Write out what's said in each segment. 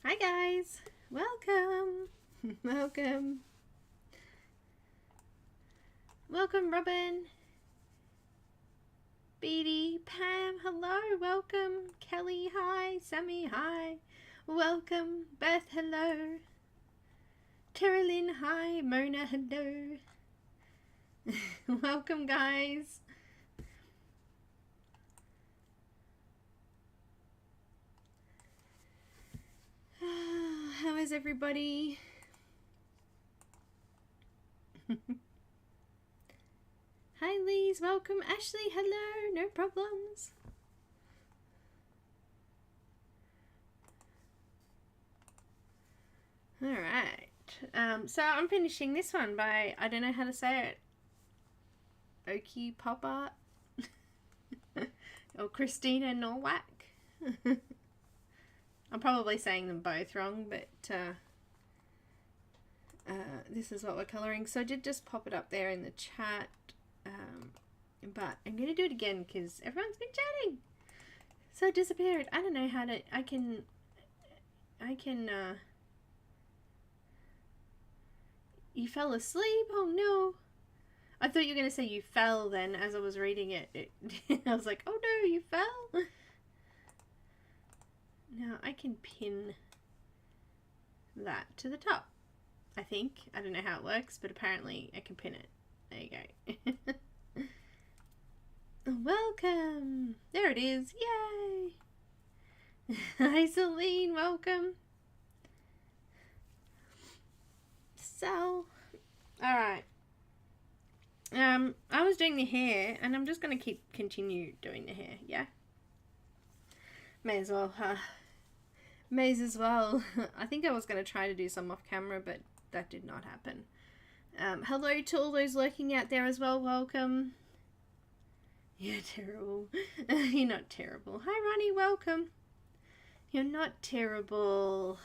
Hi guys, welcome, welcome, welcome Robin, Beatty, Pam, hello, welcome, Kelly, hi, Sammy, hi, welcome, Beth, hello, Terilyn, hi, Mona, hello, welcome guys. How is everybody? Hi Lise, welcome. Ashley, hello, no problems. Alright, so I'm finishing this one by, I don't know how to say it, Ojkipopart or Christina Norwalk. I'm probably saying them both wrong, but this is what we're colouring. So I did just pop it up there in the chat, but I'm going to do it again because everyone's been chatting. So it disappeared. I don't know how to, I can, you fell asleep? Oh no. I thought you were going to say you fell then as I was reading it. I was like, oh no, you fell? Now I can pin that to the top, I think. I don't know how it works, but apparently I can pin it. There you go. Welcome! There it is. Yay! Hi Celine, welcome. So, alright. I was doing the hair and I'm just going to continue doing the hair, yeah? May as well, may as well. I think I was going to try to do some off camera, but that did not happen. Hello to all those lurking out there as well, welcome. You're terrible. You're not terrible. Hi Ronnie, welcome. You're not terrible.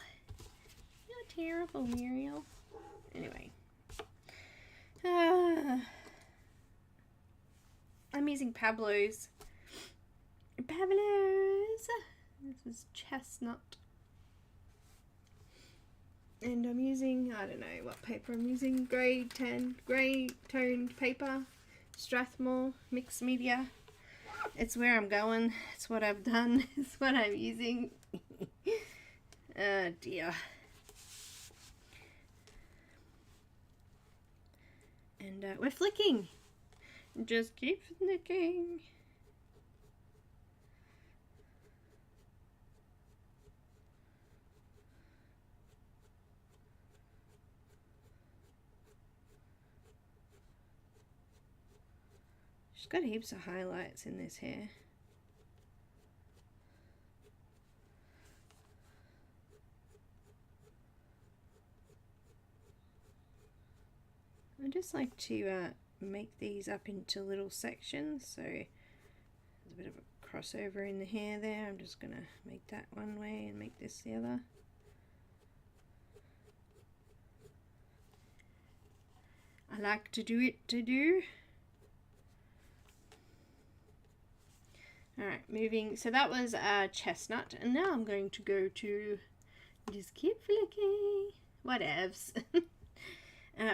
You're terrible, Muriel. Anyway. I'm using Pablo's. Pablo's. This is chestnut. And I'm using, I don't know what paper I'm using, grey toned paper, Strathmore mixed media. It's where I'm going. It's what I've done. It's what I'm using. Oh dear. And we're flicking. Just keep flicking. She's got heaps of highlights in this hair. I just like to make these up into little sections, so there's a bit of a crossover in the hair there. I'm just gonna make that one way and make this the other. I like to do it to do. Alright, moving. So that was chestnut, and now I'm going to go to, just keep flicking, whatevs.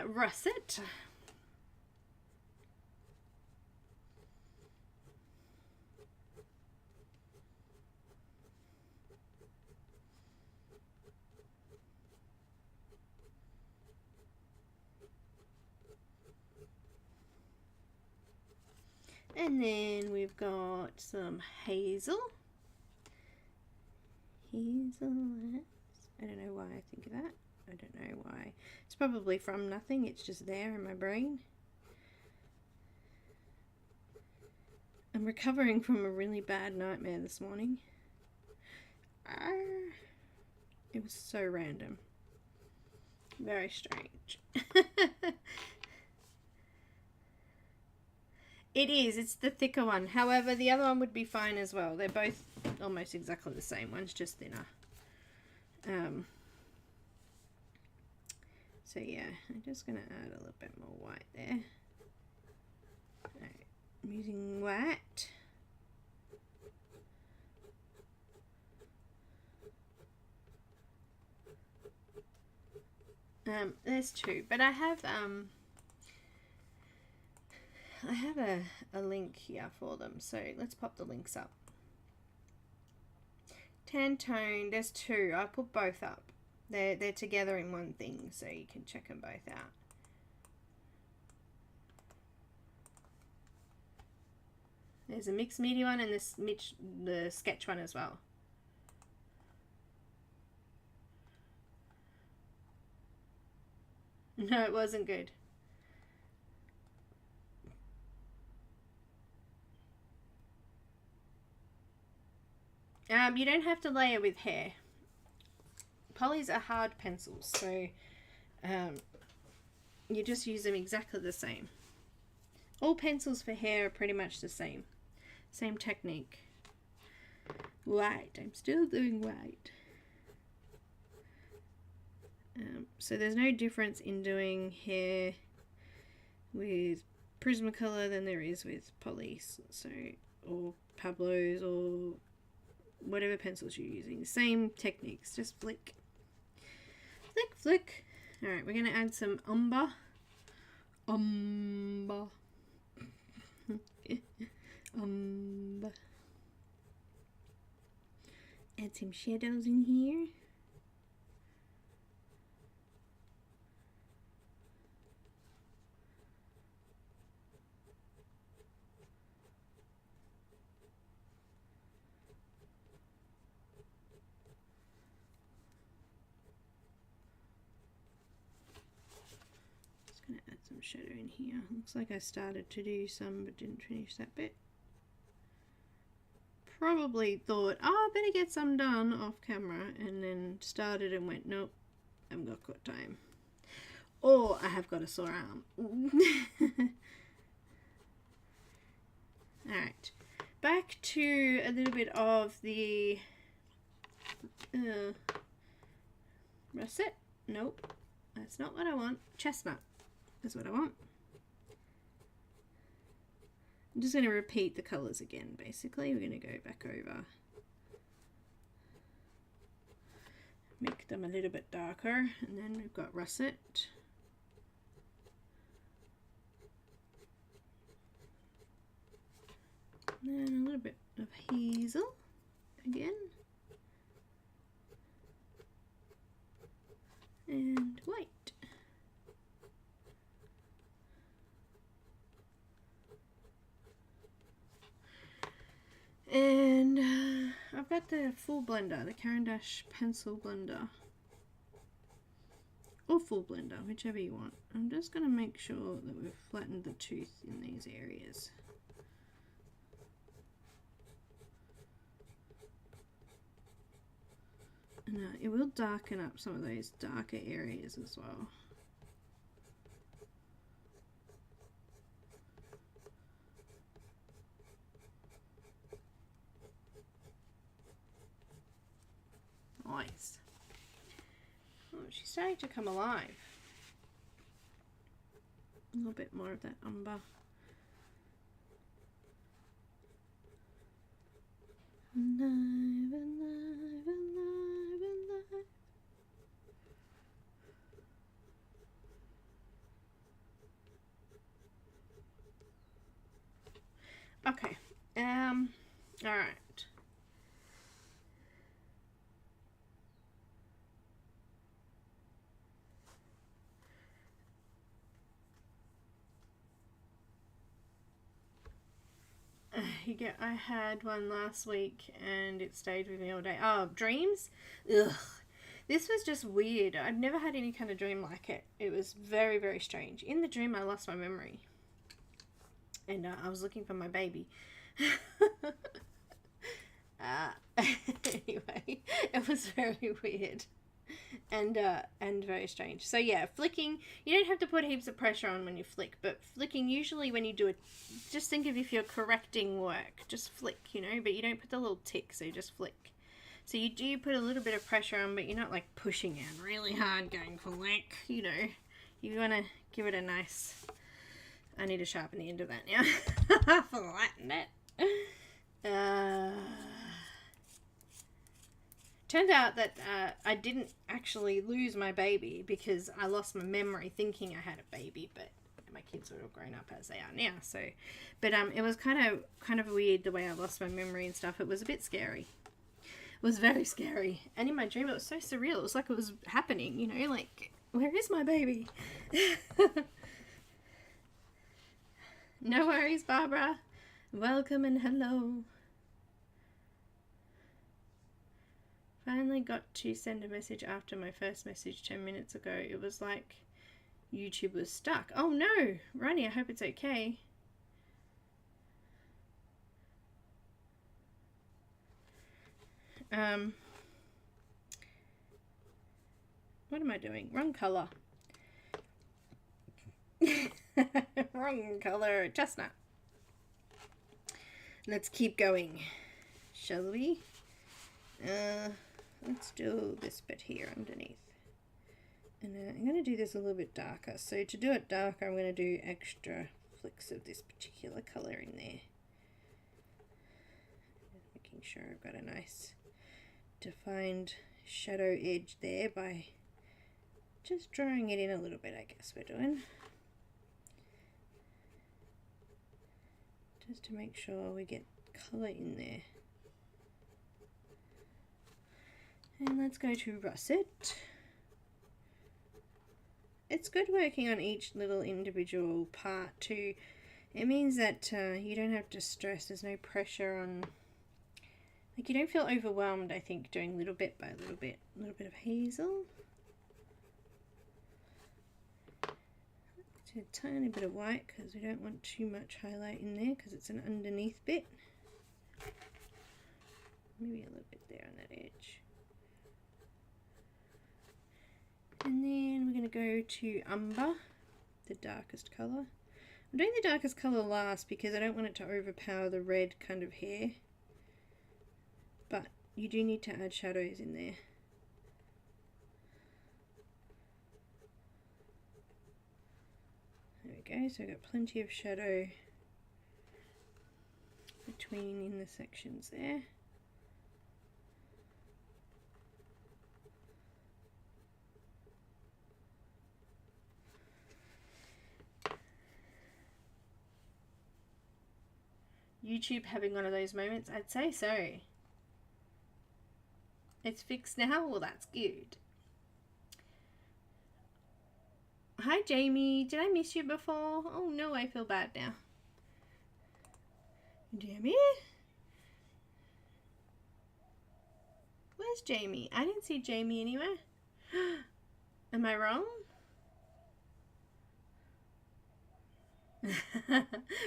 Russet. And then we've got some hazel. Hazelnuts. I don't know why I think of that. I don't know why. It's probably from nothing. It's just there in my brain. I'm recovering from a really bad nightmare this morning. It was so random. Very strange. It is. It's the thicker one. However, the other one would be fine as well. They're both almost exactly the same. One's just thinner. So yeah, I'm just going to add a little bit more white there. Right, I'm using white. There's two, but I have a link here for them, so let's pop the links up. Tan tone, there's two. I put both up. They're together in one thing, so you can check them both out. There's a mixed media one and the sketch one as well. No, it wasn't good. You don't have to layer with hair. Polys are hard pencils, so you just use them exactly the same. All pencils for hair are pretty much the same. Same technique. White. I'm still doing white. So there's no difference in doing hair with Prismacolor than there is with Polys, so, or Pablo's, or whatever pencils you're using. Same techniques, just flick. Flick, flick. Alright, we're going to add some umber. Umber. Add some shadows in here. Shadow in here. Looks like I started to do some but didn't finish that bit. Probably thought, oh, I better get some done off camera, and then started and went, nope, I haven't got time. Or I have got a sore arm. Alright, back to a little bit of the russet. Nope, that's not what I want. Chestnut. That's what I want. I'm just going to repeat the colours again, basically. We're going to go back over. Make them a little bit darker. And then we've got russet. And then a little bit of hazel again. And white. And I've got the full blender, the Caran pencil blender, or full blender, whichever you want. I'm just going to make sure that we've flattened the tooth in these areas. And it will darken up some of those darker areas as well. Nice. Oh, she's starting to come alive. A little bit more of that umber. Alive, alive, alive, alive. Okay. All right. I had one last week and it stayed with me all day. Oh, dreams? Ugh. This was just weird. I've never had any kind of dream like it. It was very, very strange. In the dream, I lost my memory. And I was looking for my baby. Anyway, it was very weird. And very strange. So yeah, flicking, you don't have to put heaps of pressure on when you flick, but flicking, usually when you do it, just think of if you're correcting work, just flick, you know, but you don't put the little tick, so you just flick. So you do put a little bit of pressure on, but you're not like pushing in really hard going flick, you know. You want to give it a nice, I need to sharpen the end of that now. Flatten it. Turned out that I didn't actually lose my baby because I lost my memory thinking I had a baby, but my kids are all grown up as they are now. So, but it was kind of weird the way I lost my memory and stuff. It was a bit scary. It was very scary, and in my dream it was so surreal. It was like it was happening, you know, like, where is my baby? No worries, Barbara. Welcome and hello. Finally got to send a message after my first message 10 minutes ago. It was like YouTube was stuck. Oh no, Ronnie, I hope it's okay. What am I doing? Wrong color. Wrong color. Chestnut. Let's keep going, shall we? Let's do this bit here underneath. And I'm going to do this a little bit darker. So to do it darker, I'm going to do extra flicks of this particular color in there. Making sure I've got a nice defined shadow edge there by just drawing it in a little bit, I guess we're doing. Just to make sure we get colour in there. And let's go to russet. It's good working on each little individual part too. It means that you don't have to stress, there's no pressure on, like, you don't feel overwhelmed, I think, doing little bit by little bit. A little bit of hazel. A tiny bit of white because we don't want too much highlight in there because it's an underneath bit. Maybe a little bit there on that edge. And then we're going to go to umber, the darkest colour. I'm doing the darkest colour last because I don't want it to overpower the red kind of hair. But you do need to add shadows in there. There we go, so I've got plenty of shadow between in the sections there. YouTube having one of those moments? I'd say so. It's fixed now? Well, that's good. Hi Jamie, did I miss you before? Oh no, I feel bad now. Jamie? Where's Jamie? I didn't see Jamie anywhere. Am I wrong?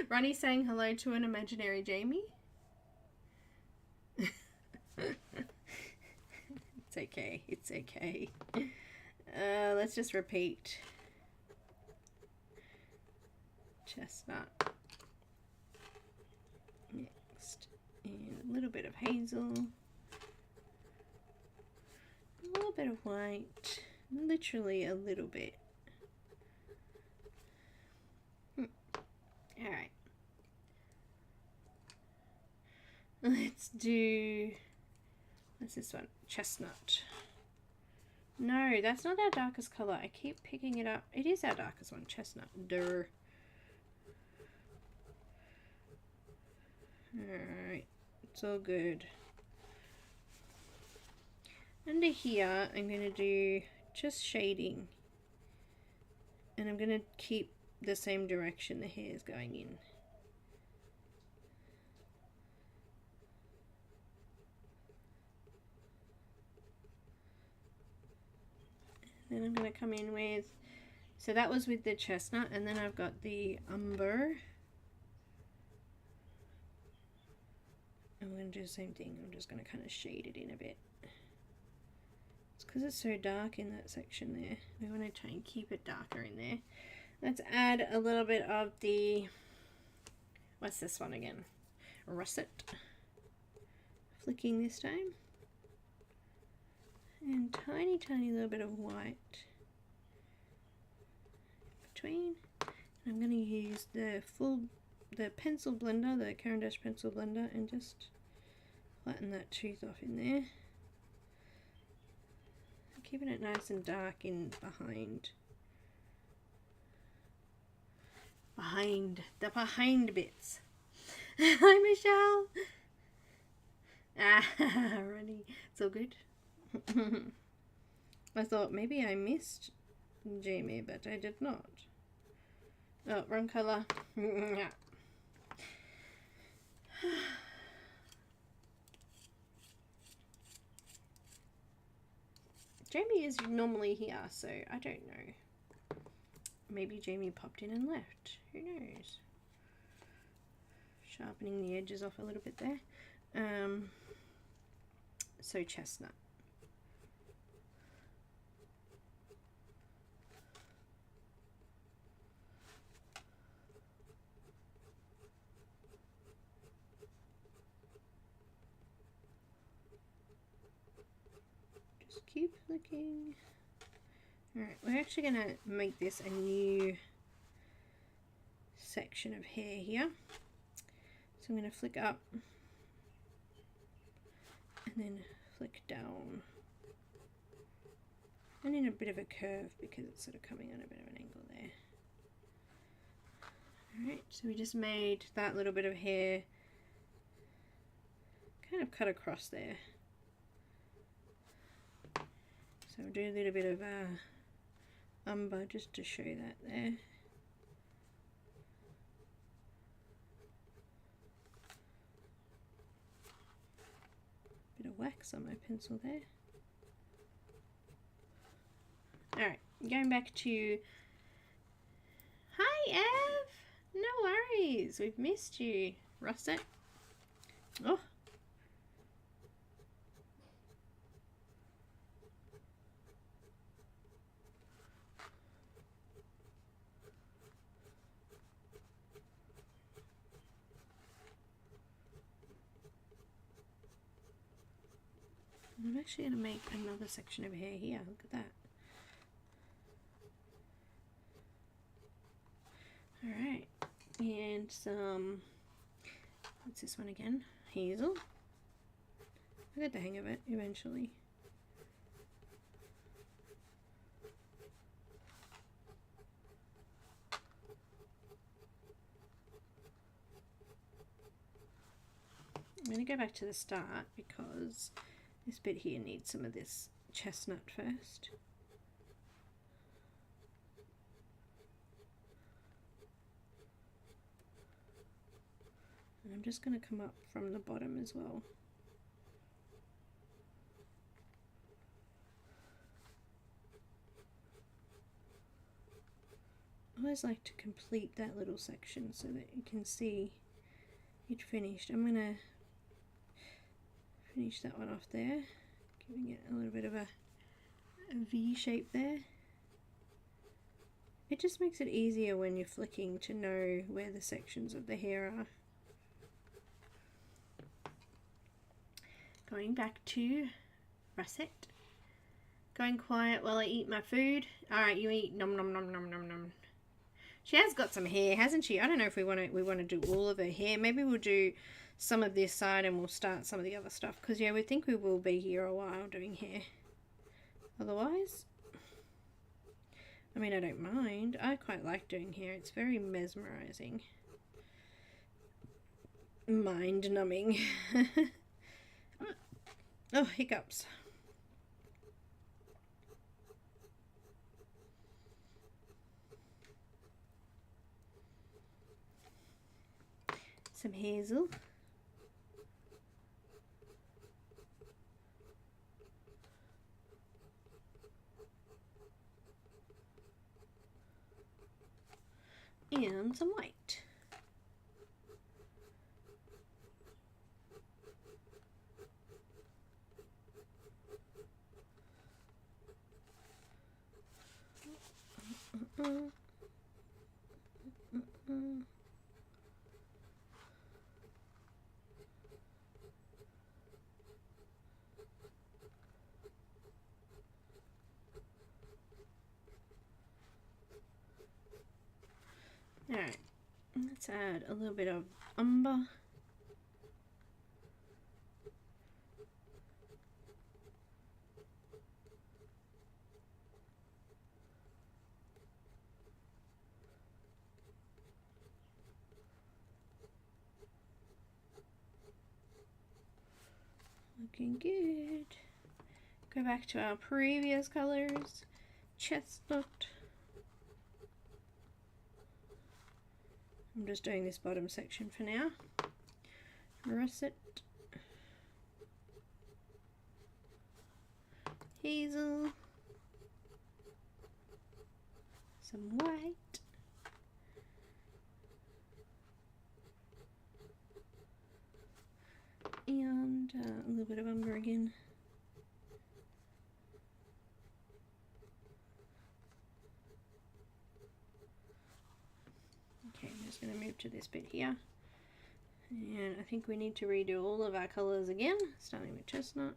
Ronnie's saying hello to an imaginary Jamie. It's okay, it's okay. Let's just repeat. Chestnut. Next. And a little bit of hazel. A little bit of white. Literally a little bit. Alright. Let's do... what's this one? Chestnut. No, that's not our darkest colour. I keep picking it up. It is our darkest one. Chestnut. Durr. Alright. It's all good. Under here, I'm going to do just shading. And I'm going to keep the same direction the hair is going in. Then I'm going to come in with, so that was with the chestnut, and then I've got the umber. I'm going to do the same thing. I'm just going to kind of shade it in a bit. It's because it's so dark in that section there. We want to try and keep it darker in there. Let's add a little bit of the, what's this one again? Russet. Flicking this time. And tiny, tiny little bit of white between. I'm going to use the pencil blender, the Caran pencil blender, and just flatten that tooth off in there. keeping it nice and dark in behind the behind bits. Hi, Michelle. Ready. It's all good. I thought maybe I missed Jamie, but I did not. Oh, wrong colour. Yeah. Jamie is normally here, so I don't know. Maybe Jamie popped in and left. Who knows? Sharpening the edges off a little bit there. So chestnut. Just keep flicking. Alright, we're actually going to make this a new section of hair here. So I'm going to flick up and then flick down. And in a bit of a curve because it's sort of coming on a bit of an angle there. Alright, so we just made that little bit of hair kind of cut across there. So we'll do a little bit of umber just to show that there. Bit of wax on my pencil there. Alright, going back to... Hi, Ev! No worries, we've missed you. Russet. Oh! I'm actually going to make another section of hair here. Look at that. Alright. And some... What's this one again? Hazel. I got the hang of it eventually. I'm going to go back to the start because this bit here needs some of this chestnut first. And I'm just going to come up from the bottom as well. I always like to complete that little section so that you can see it finished. I'm going to finish that one off there, giving it a little bit of a V shape there. It just makes it easier when you're flicking to know where the sections of the hair are. Going back to Russet. Going quiet while I eat my food. Alright, you eat. Nom nom nom nom nom nom. She has got some hair, hasn't she? I don't know if we want to do all of her hair. Maybe we'll do some of this side and we'll start some of the other stuff, because yeah, we think we will be here a while doing hair. Otherwise, I mean, I don't mind. I quite like doing hair. It's very mesmerizing. Mind numbing. Oh, hiccups. Some hazel. And some white. Alright, let's add a little bit of umber. Looking good. Go back to our previous colors. Chestnut. I'm just doing this bottom section for now. Russet. Hazel. Some white. And a little bit of umber again. Okay, I'm just going to move to this bit here. And I think we need to redo all of our colours again, starting with chestnut.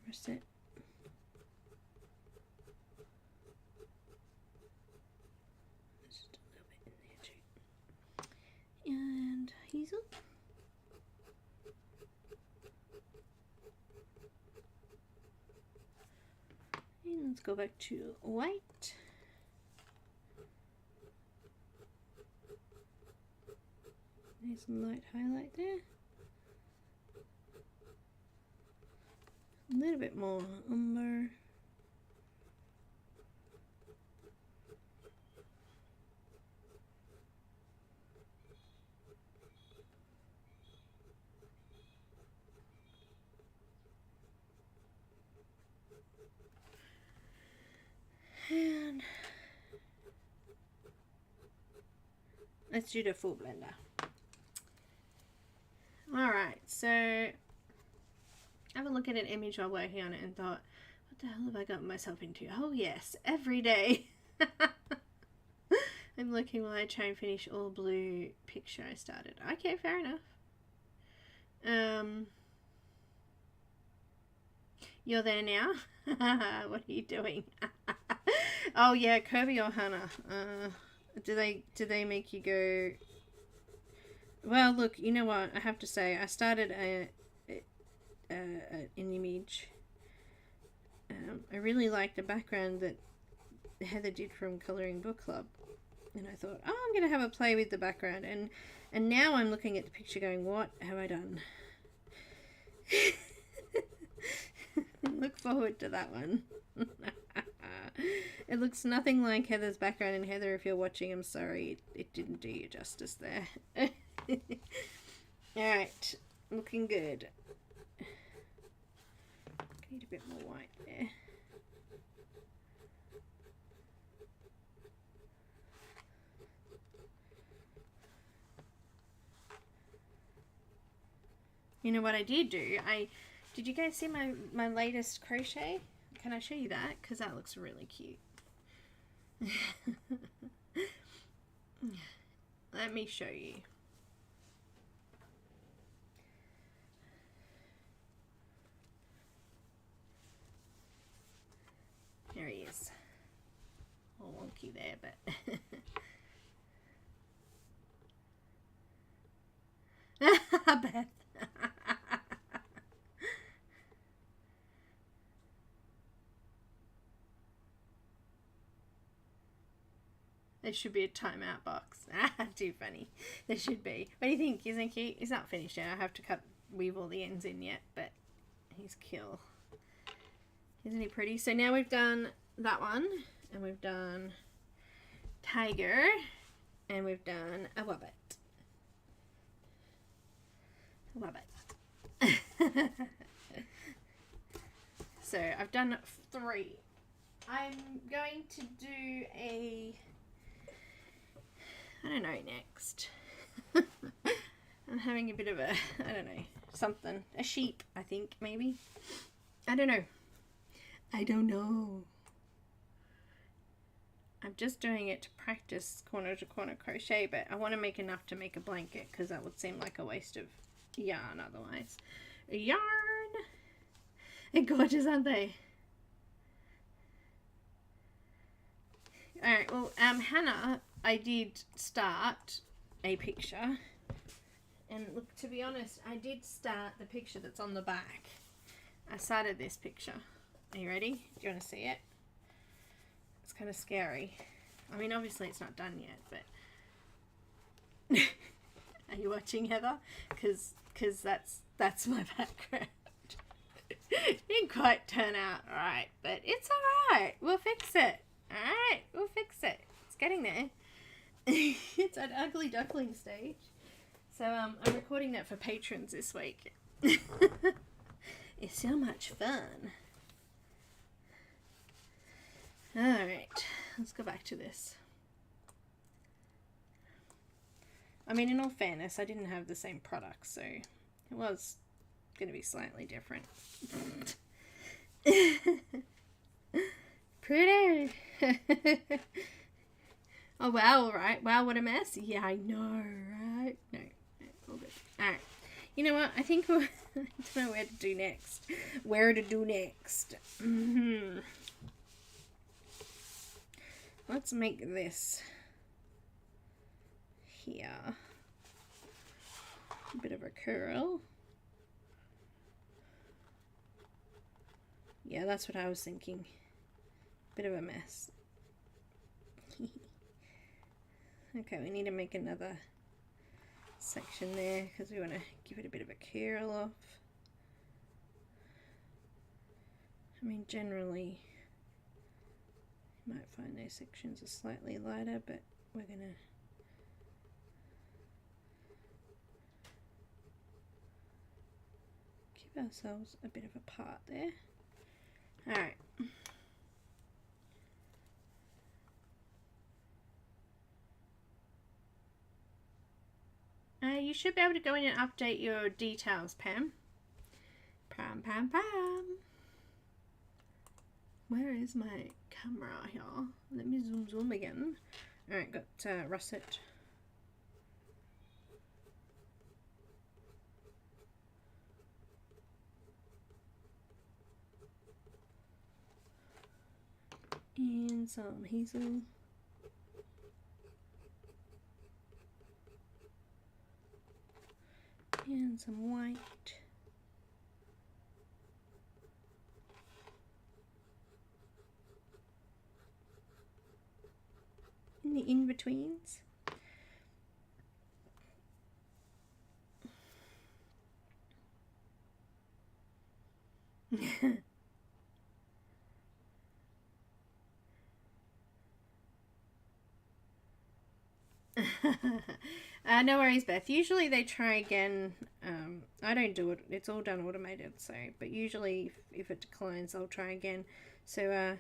Russet. Just a little bit in there too. And hazel. And let's go back to white. There's some light highlight there. A little bit more umber. And let's do the full blender. Alright, so I have a look at an image while working on it and thought, what the hell have I gotten myself into? Oh yes, every day. I'm looking while I try and finish all blue picture I started. Okay, fair enough. You're there now? What are you doing? Oh yeah, Kirby or Hannah. Do they make you go? Well, look, you know what? I have to say, I started an image. I really liked the background that Heather did from Colouring Book Club, and I thought, oh, I'm going to have a play with the background, and now I'm looking at the picture going, what have I done? Look forward to that one. It looks nothing like Heather's background, and Heather, if you're watching, I'm sorry, it didn't do you justice there. Alright, looking good. Need a bit more white there. You know what I did do? Did you guys see my latest crochet? Can I show you that? Because that looks really cute. Let me show you. There he is. All wonky there, but... Beth. There should be a timeout box. Too funny. There should be. What do you think? Isn't it cute? He's not finished yet. I have to weave all the ends in yet, but he's cool. Isn't he pretty? So now we've done that one, and we've done tiger, and we've done a wabbit. So I've done 3. I'm going to do I don't know, next. I'm having a bit of a, I don't know, something. A sheep, I think, maybe. I don't know. I'm just doing it to practice corner to corner crochet, but I want to make enough to make a blanket because that would seem like a waste of yarn otherwise. Yarn! They're gorgeous, aren't they? Alright, well, Hannah, I did start a picture. And look, to be honest, I did start the picture that's on the back. I started this picture. Are you ready? Do you want to see it? It's kind of scary. I mean, obviously it's not done yet, but are you watching, Heather? Because that's my background. It didn't quite turn out right, but it's alright. We'll fix it. Alright, we'll fix it. It's getting there. It's an ugly duckling stage. So I'm recording that for patrons this week. It's so much fun. Alright, let's go back to this. I mean, in all fairness, I didn't have the same product, so it was going to be slightly different. Pretty. Oh, wow, alright. Wow, what a mess. Yeah, I know, right? No, all good. Alright. You know what? I think I don't know where to do next. Where to do next. Let's make this here a bit of a curl. Yeah, that's what I was thinking. Bit of a mess. Okay, we need to make another section there because we want to give it a bit of a curl off. I mean, generally you might find those sections are slightly lighter, but we're going to give ourselves a bit of a part there. Alright. You should be able to go in and update your details, Pam. Pam, Pam, Pam. Where is my camera here? Let me zoom again. Alright, got russet. And some hazel. And some white. In the in-betweens. No worries, Beth. Usually they try again. I don't do it. It's all done automated. So, but usually if it declines, I'll try again. So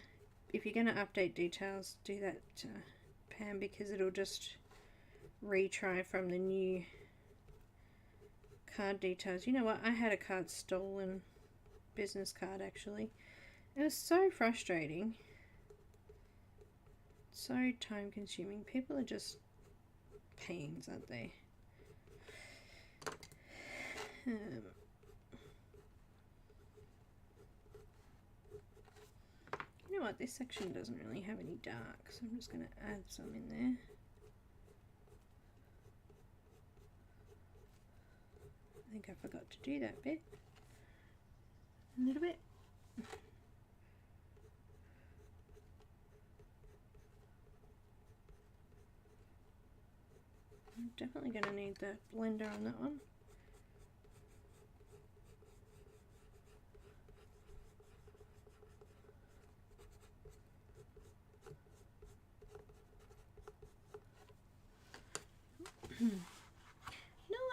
if you're going to update details, do that, Pam, because it'll just retry from the new card details. You know what? I had a card stolen. Business card, actually. It was so frustrating. So time consuming. People are just pains, aren't they? You know what? This section doesn't really have any dark, so I'm just going to add some in there. I think I forgot to do that bit. A little bit. I'm definitely going to need the blender on that one.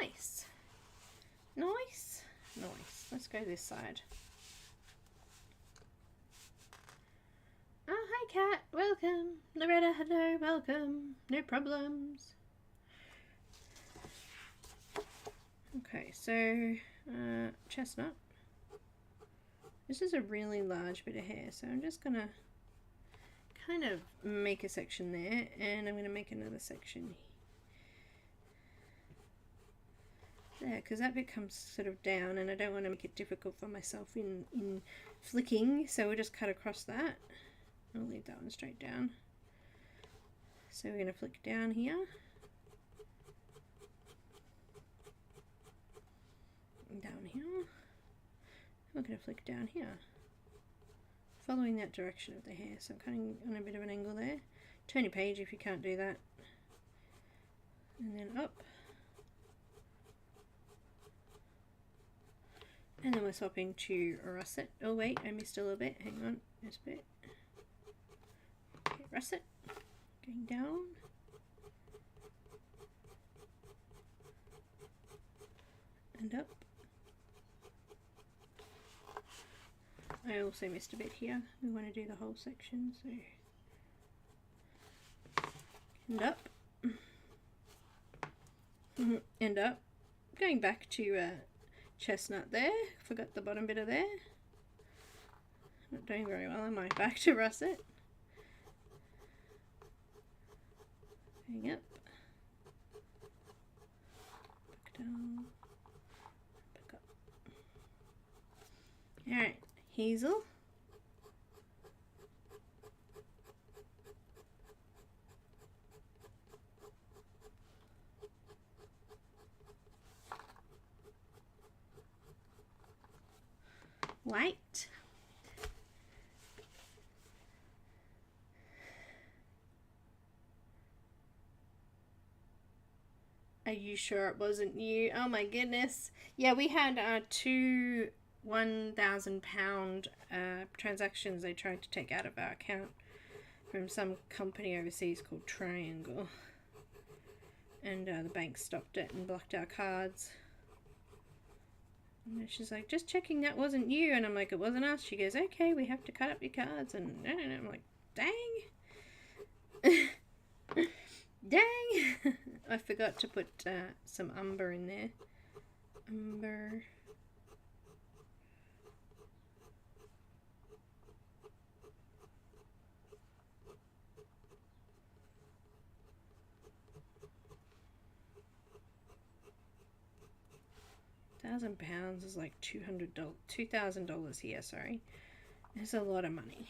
Nice. Nice. Nice. Let's go this side. Oh, hi Kat. Welcome. Loretta, hello. Welcome. No problems. Okay, so chestnut. This is a really large bit of hair, so I'm just gonna kind of make a section there, and I'm gonna make another section there, because that bit comes sort of down, and I don't want to make it difficult for myself in flicking, so we'll just cut across that. I'll leave that one straight down. So we're gonna flick down here. Down here. We're going to flick down here, following that direction of the hair. So I'm cutting on a bit of an angle there. Turn your page if you can't do that. And then up. And then we're swapping to russet. Oh wait, I missed a little bit. Hang on, this bit. Okay, russet. Going down. And up. I also missed a bit here. We want to do the whole section, so. And up. And up. Going back to chestnut there. Forgot the bottom bit of there. Not doing very well, am I? Back to russet. Going up. Back down. Back up. Alright, hazel. White. Are you sure it wasn't you? Oh my goodness. Yeah, we had two £1,000 transactions they tried to take out of our account from some company overseas called Triangle. And the bank stopped it and blocked our cards. And she's like, just checking that wasn't you. And I'm like, it wasn't us. She goes, okay, we have to cut up your cards. And I'm like, dang. Dang. I forgot to put some umber in there. Umber. £1,000 is like $2,000 here, sorry. It's a lot of money.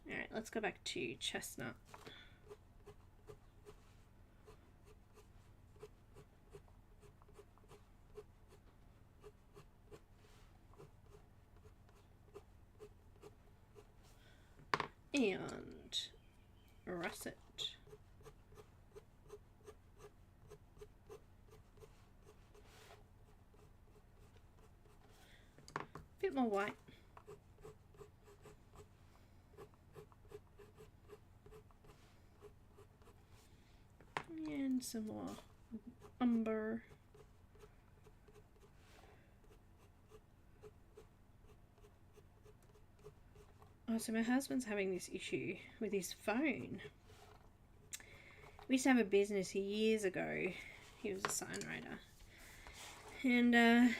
Alright, let's go back to chestnut. And russet. Bit more white. And some more umber. Oh, so my husband's having this issue with his phone. We used to have a business years ago. He was a sign writer. And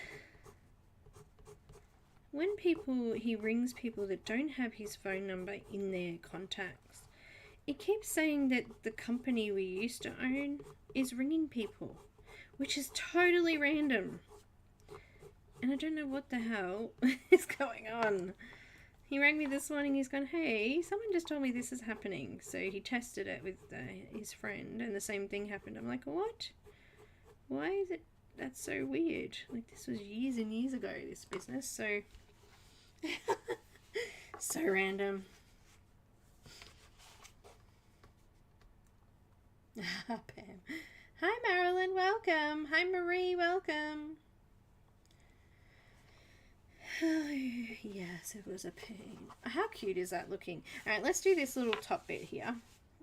when he rings people that don't have his phone number in their contacts, it keeps saying that the company we used to own is ringing people, which is totally random. And I don't know what the hell is going on. He rang me this morning, he's gone, hey, someone just told me this is happening. So he tested it with his friend and the same thing happened. I'm like, what? Why is it? That's so weird. Like, this was years and years ago, this business, so... so random. Pam. Hi Marilyn, welcome. Hi Marie, welcome. Yes, it was a pain. How cute is that looking? Alright, let's do this little top bit here.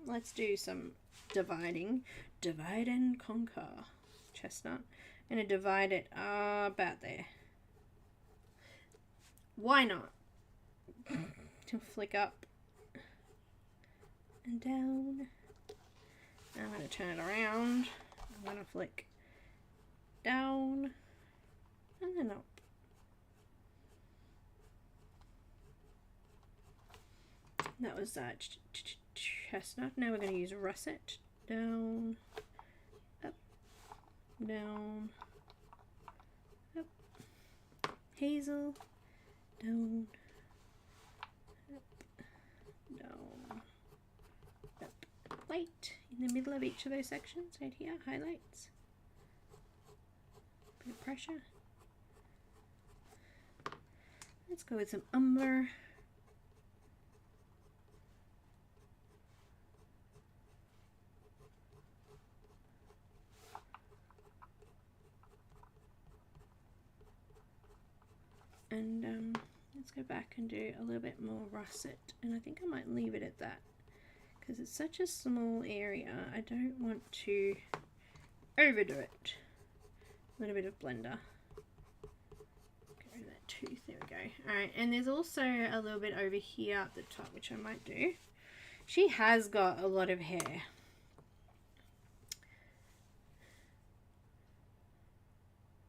Let's do some dividing. Divide and conquer. Chestnut. I'm going to divide it about there. Why not? To flick up and down. Now I'm going to turn it around. I'm going to flick down and then up. That was chestnut. Now we're going to use russet. Down, up, down, up. Hazel, down, up, down, up. White in the middle of each of those sections, right here, highlights. Bit of pressure. Let's go with some umber. And let's go back and do a little bit more russet, and I think I might leave it at that because it's such a small area. I don't want to overdo it. A little bit of blender. Get rid of that tooth. There we go. Alright, and there's also a little bit over here at the top, which I might do. She has got a lot of hair.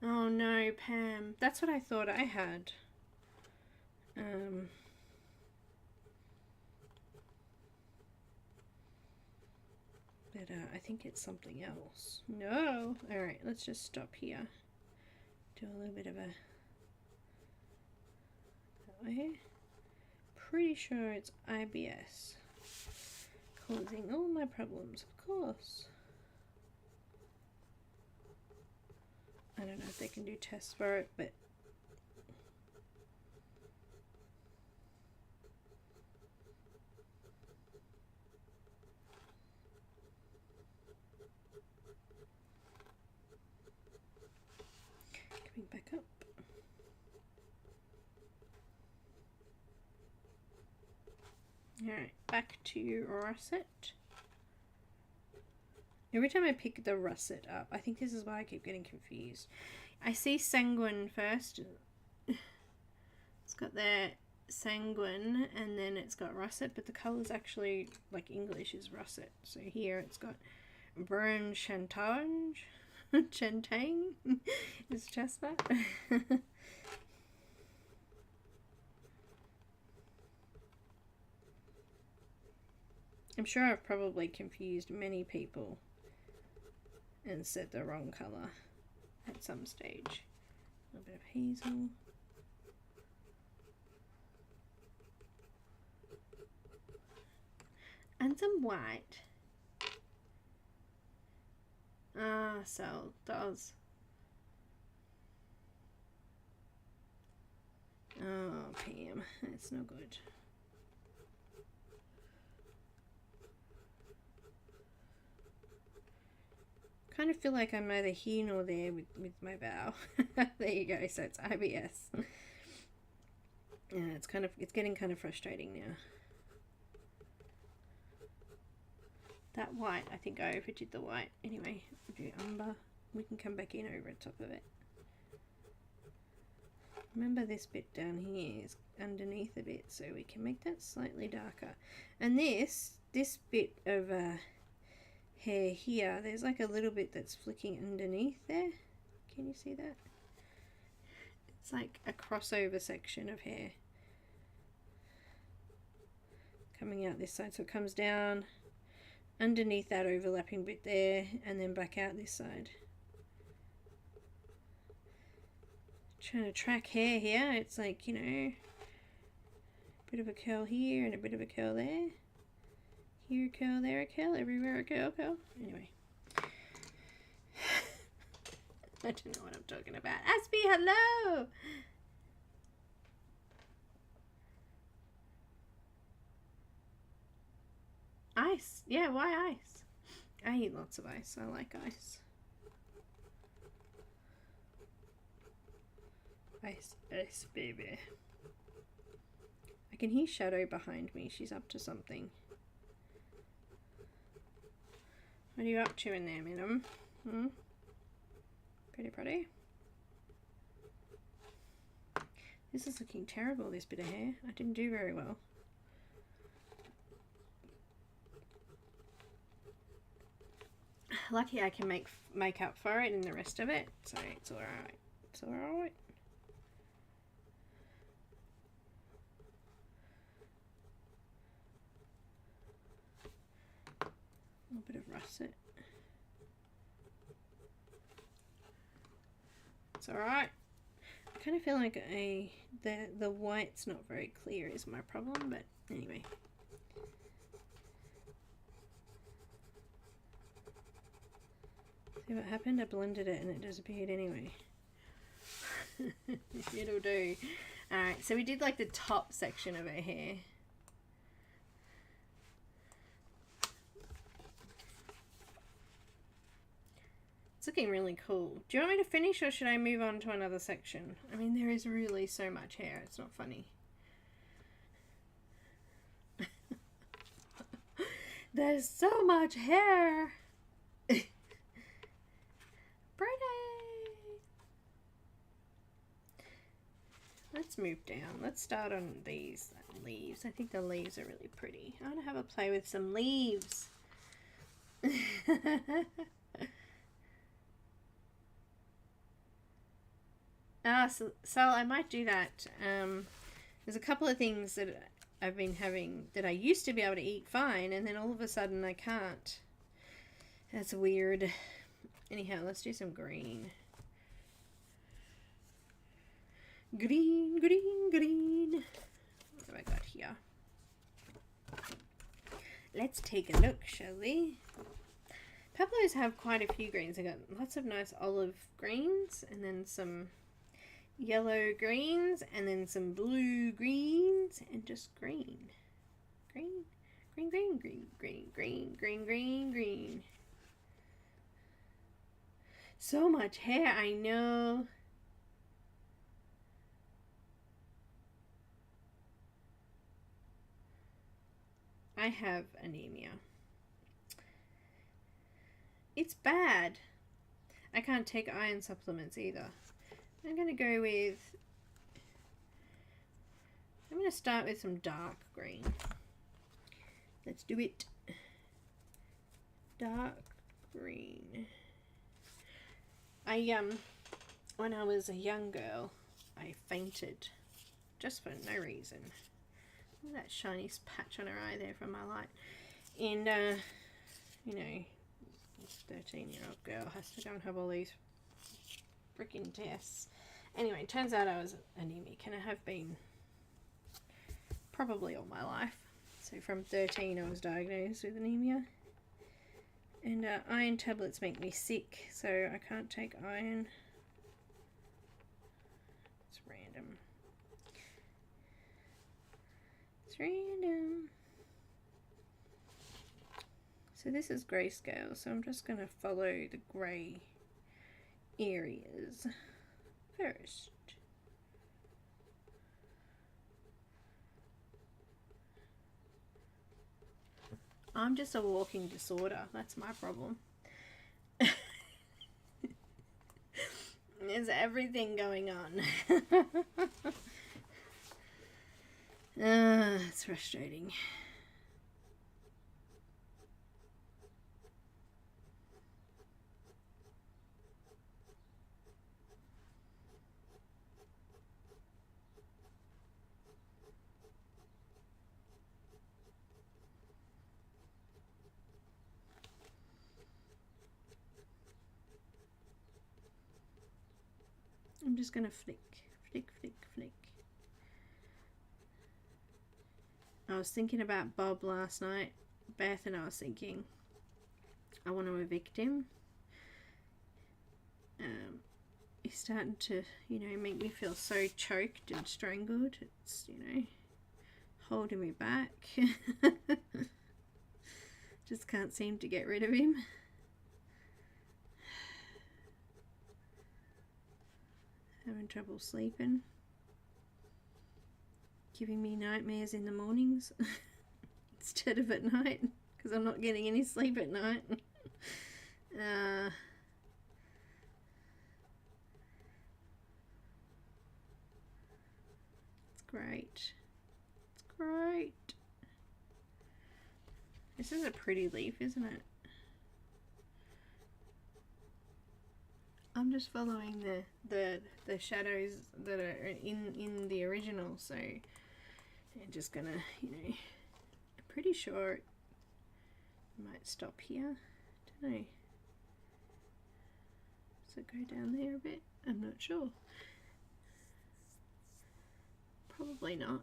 Oh no, Pam. That's what I thought I had. But I think it's something else. No. Alright, let's just stop here. Do a little bit of a... that way. Pretty sure it's IBS. Causing all my problems, of course. I don't know if they can do tests for it, but coming back up. Alright, back to russet. Every time I pick the russet up, I think this is why I keep getting confused. I see sanguine first. It's got the sanguine and then it's got russet, but the colour's actually like English is russet. So here it's got burn chantage. Chantang is chestnut. I'm sure I've probably confused many people and said the wrong colour at some stage. A little bit of hazel. And some white. Ah, so does. Oh, Pam, that's no good. Kind of feel like I'm neither here nor there with my bow. There you go. So it's IBS. Yeah, it's getting kind of frustrating now. That white, I think I overdid the white. Anyway, we'll do umber. We can come back in over the top of it. Remember this bit down here is underneath a bit, so we can make that slightly darker. And this bit of hair here, there's like a little bit that's flicking underneath there. Can you see that? It's like a crossover section of hair coming out this side, so it comes down underneath that overlapping bit there and then back out this side. Trying to track hair here, it's like, you know, a bit of a curl here and a bit of a curl there. Here a curl, there a curl, everywhere a curl. Anyway. I don't know what I'm talking about. Aspie, hello! Ice. Yeah, why ice? I eat lots of ice. I like ice. Ice, baby. I can hear Shadow behind me. She's up to something. What are you up to in there, madam? Hmm? Pretty. This is looking terrible, this bit of hair. I didn't do very well. Lucky I can make up for it in the rest of it, so it's alright. It's alright. A little bit of russet. It's alright. I kind of feel like the white's not very clear is my problem, but anyway. See what happened? I blended it and it disappeared anyway. It'll do. Alright, so we did like the top section of her hair. It's looking really cool. Do you want me to finish or should I move on to another section? I mean, there is really so much hair. It's not funny. There's so much hair. Pretty. Let's move down. Let's start on these leaves. I think the leaves are really pretty. I want to have a play with some leaves. So I might do that. There's a couple of things that I've been having that I used to be able to eat fine, and then all of a sudden I can't. That's weird. Anyhow, let's do some green. Green, green, green. What have I got here? Let's take a look, shall we? Pablos have quite a few greens. I got lots of nice olive greens, and then some yellow greens, and then some blue greens, and just green. Green, green, green, green, green, green, green, green, green. So much hair, I know. I have anemia. It's bad. I can't take iron supplements either. I'm going to go with... I'm going to start with some dark green. Let's do it. Dark green. When I was a young girl, I fainted. Just for no reason. Look at that shiny patch on her eye there from my light. And, you know, this 13-year-old girl has to go and have all these freaking tests. Anyway, it turns out I was anemic, and I have been probably all my life. So from 13 I was diagnosed with anemia. And iron tablets make me sick, so I can't take iron. It's random. It's random. So this is grayscale, so I'm just going to follow the grey areas first. I'm just a walking disorder. That's my problem. There's everything going on. It's frustrating. I'm just going to flick, flick, flick, flick. I was thinking about Bob last night, Beth, and I was thinking, I want to evict him. He's starting to, you know, make me feel so choked and strangled. It's, you know, holding me back. Just can't seem to get rid of him. Having trouble sleeping. Giving me nightmares in the mornings instead of at night, because I'm not getting any sleep at night. It's great. It's great. This is a pretty leaf, isn't it? I'm just following the shadows that are in the original, so I'm just gonna, you know, I'm pretty sure it might stop here. Don't know. Does it go down there a bit? I'm not sure. Probably not.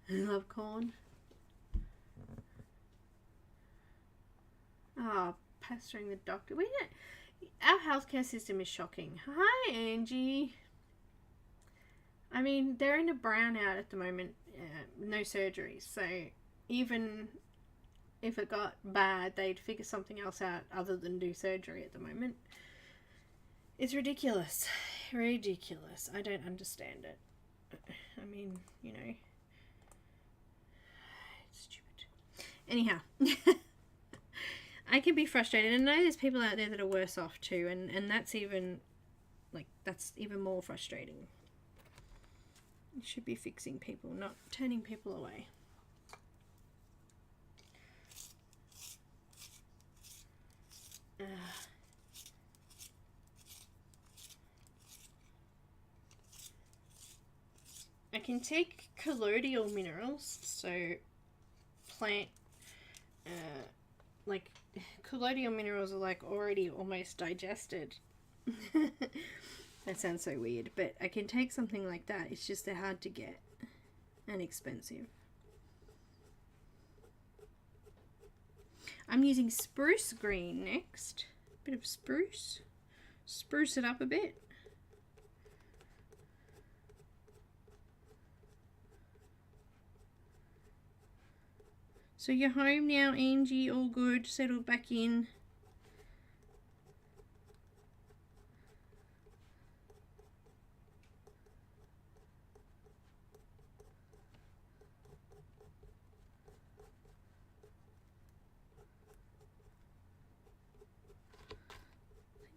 I love corn. Oh, pestering the doctor. Our healthcare system is shocking. Hi, Angie. I mean, they're in a brownout at the moment. No surgeries. So even if it got bad, they'd figure something else out other than do surgery at the moment. It's ridiculous. Ridiculous. I don't understand it. I mean, you know. It's stupid. Anyhow. I can be frustrated. And I know there's people out there that are worse off too. And that's even, like, that's even more frustrating. You should be fixing people, not turning people away. I can take colloidal minerals, so plant, like colloidal minerals are like already almost digested. That sounds so weird, but I can take something like that. It's just they're hard to get and expensive. I'm using spruce green next. Bit of spruce. Spruce it up a bit. So you're home now, Angie, all good, settled back in.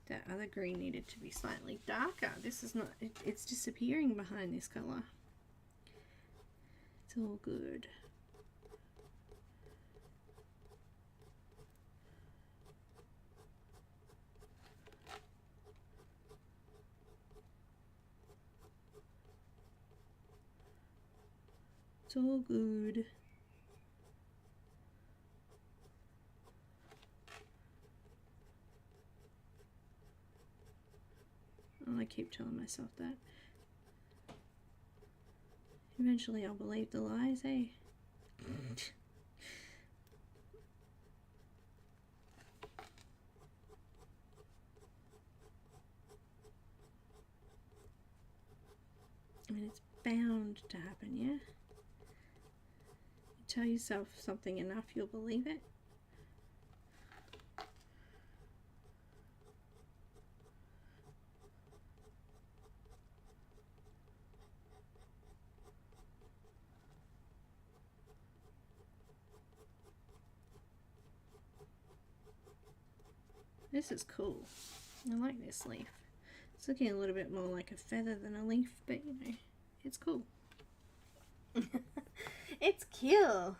That other green needed to be slightly darker. This is not, it's disappearing behind this colour. It's all good. It's all good. I keep telling myself that. Eventually I'll believe the lies, eh? I mean, it's bound to happen, yeah? You tell yourself something enough, you'll believe it. This is cool. I like this leaf. It's looking a little bit more like a feather than a leaf, but you know, it's cool. It's cute.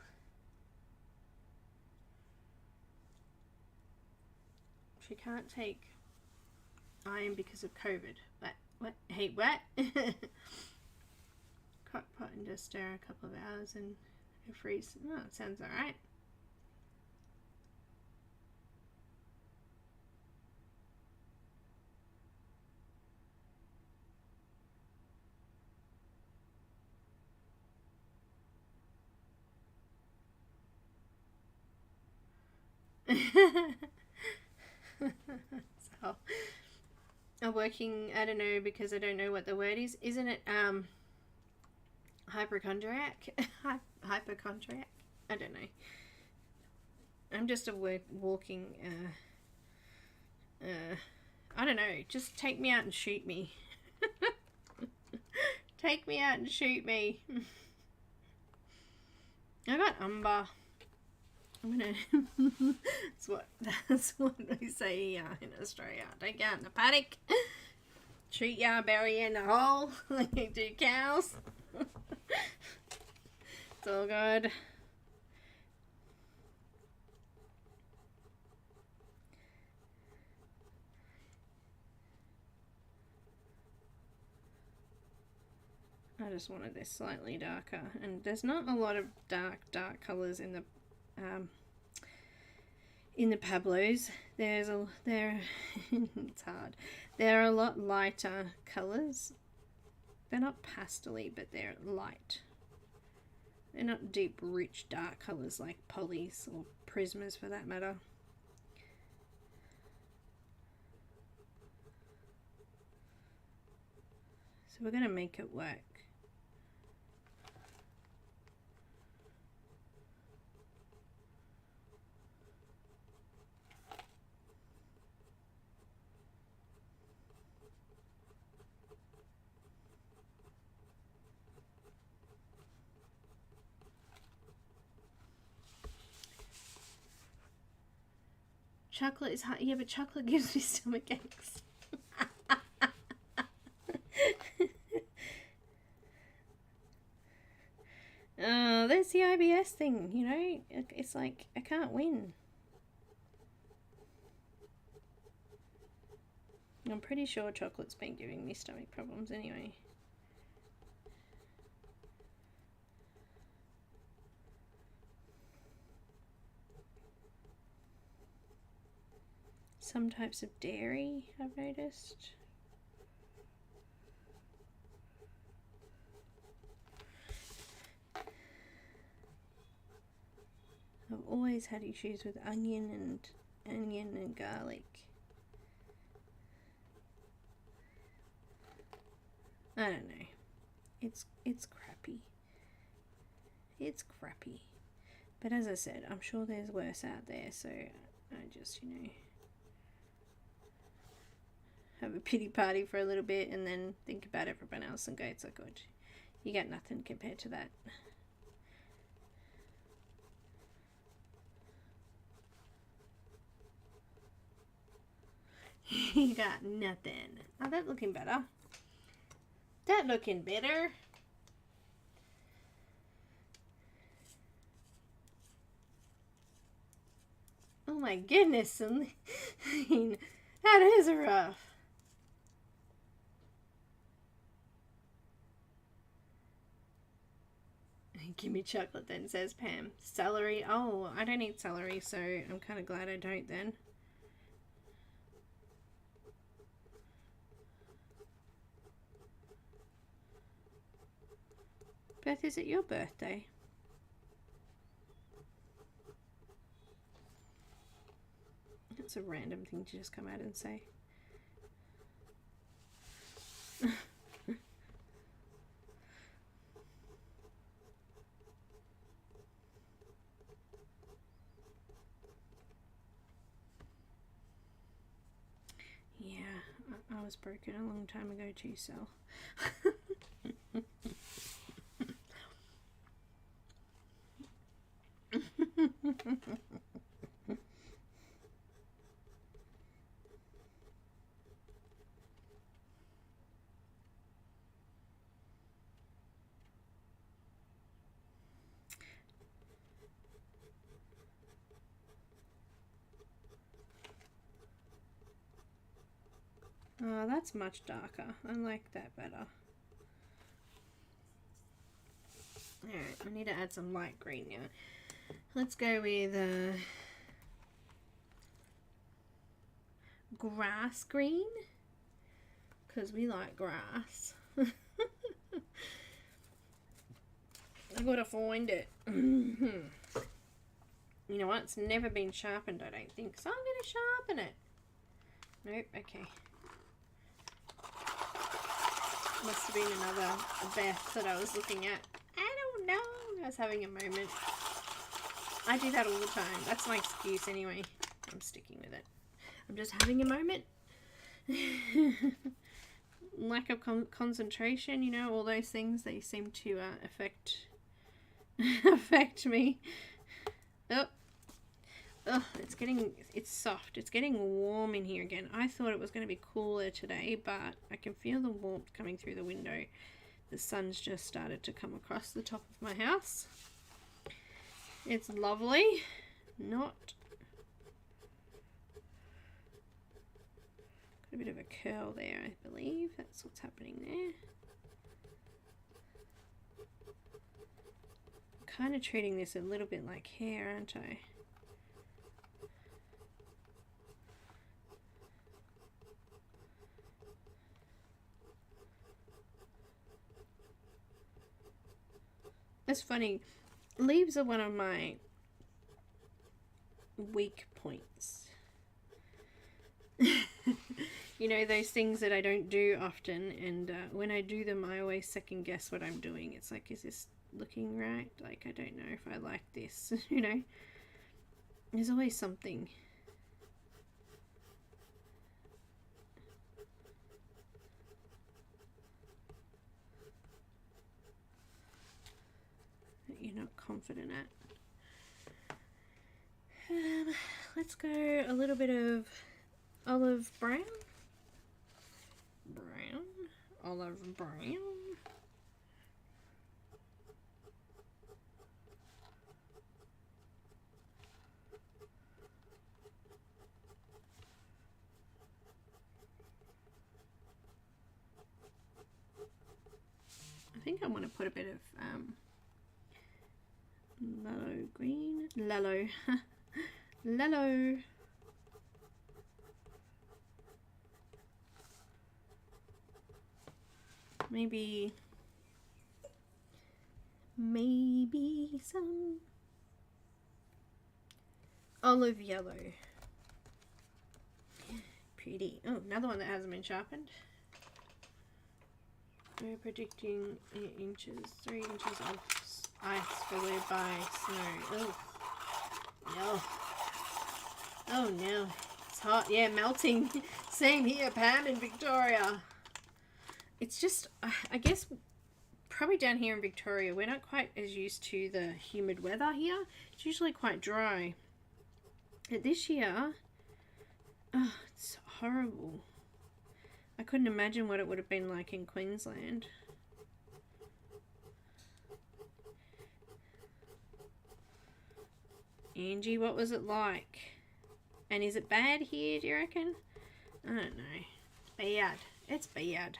She can't take iron because of COVID. What? Hey, what? Crock pot and just stir a couple of hours and freeze. Oh, it sounds alright. So I'm working, I don't know, because I don't know what the word is. Isn't it hypochondriac? Hypochondriac? I don't know. I'm just a walking I don't know, just take me out and shoot me. Take me out and shoot me. I got umber. I'm gonna that's what we say in Australia. Take out in the paddock, shoot ya, bury in the hole like you do cows. It's all good. I just wanted this slightly darker, and there's not a lot of dark colors in the Pablos. It's hard. They're a lot lighter colors. They're not pastel-y, but they're light. They're not deep, rich, dark colours like polys or prismas for that matter. So we're going to make it work. Chocolate is hot. Yeah, but chocolate gives me stomach aches. Oh, there's the IBS thing, you know? It's like, I can't win. I'm pretty sure chocolate's been giving me stomach problems anyway. Some types of dairy, I've noticed. I've always had issues with onion and garlic. I don't know. It's crappy. It's crappy. But as I said, I'm sure there's worse out there, so I just, you know, have a pity party for a little bit and then think about everyone else and go, it's so good. You got nothing compared to that. You got nothing. Oh, that looking better. That looking better. Oh my goodness, that is rough. Give me chocolate then, says Pam. Celery. Oh, I don't eat celery, so I'm kind of glad I don't then. Beth, is it your birthday? That's a random thing to just come out and say. Yeah, I was broken a long time ago too, so. Oh, that's much darker. I like that better. Alright, I need to add some light green now. Let's go with grass green, because we like grass. I gotta find it. You know what? It's never been sharpened, I don't think, so I'm gonna sharpen it. Nope, okay. Must have been another Beth that I was looking at. I don't know. I was having a moment. I do that all the time. That's my excuse anyway. I'm sticking with it. I'm just having a moment. Lack of concentration, you know, all those things, they seem to affect me. Oh, it's soft. It's getting warm in here again. I thought it was going to be cooler today, but I can feel the warmth coming through the window. The sun's just started to come across the top of my house. It's lovely. Got a bit of a curl there, I believe. That's what's happening there. I'm kind of treating this a little bit like hair, aren't I? It's funny, Leaves are one of my weak points. You know, those things that I don't do often, and when I do them I always second guess what I'm doing. It's like, is this looking right? Like, I don't know if I like this. You know, there's always something. That you're not confident at. Let's go a little bit of olive brown. Olive brown. I think I want to put a bit of Lalo green. Lalo. Lalo. Maybe some olive yellow. Pretty. Oh, another one that hasn't been sharpened. We're predicting 8 inches, 3 inches of ice followed by snow. Oh, no. Oh no, it's hot. Yeah, melting. Same here, Pam, in Victoria. It's just, I guess, probably down here in Victoria, we're not quite as used to the humid weather here. It's usually quite dry. But this year, oh, it's horrible. I couldn't imagine what it would have been like in Queensland. Angie, what was it like? And is it bad here, do you reckon? I don't know. Bad. It's bad.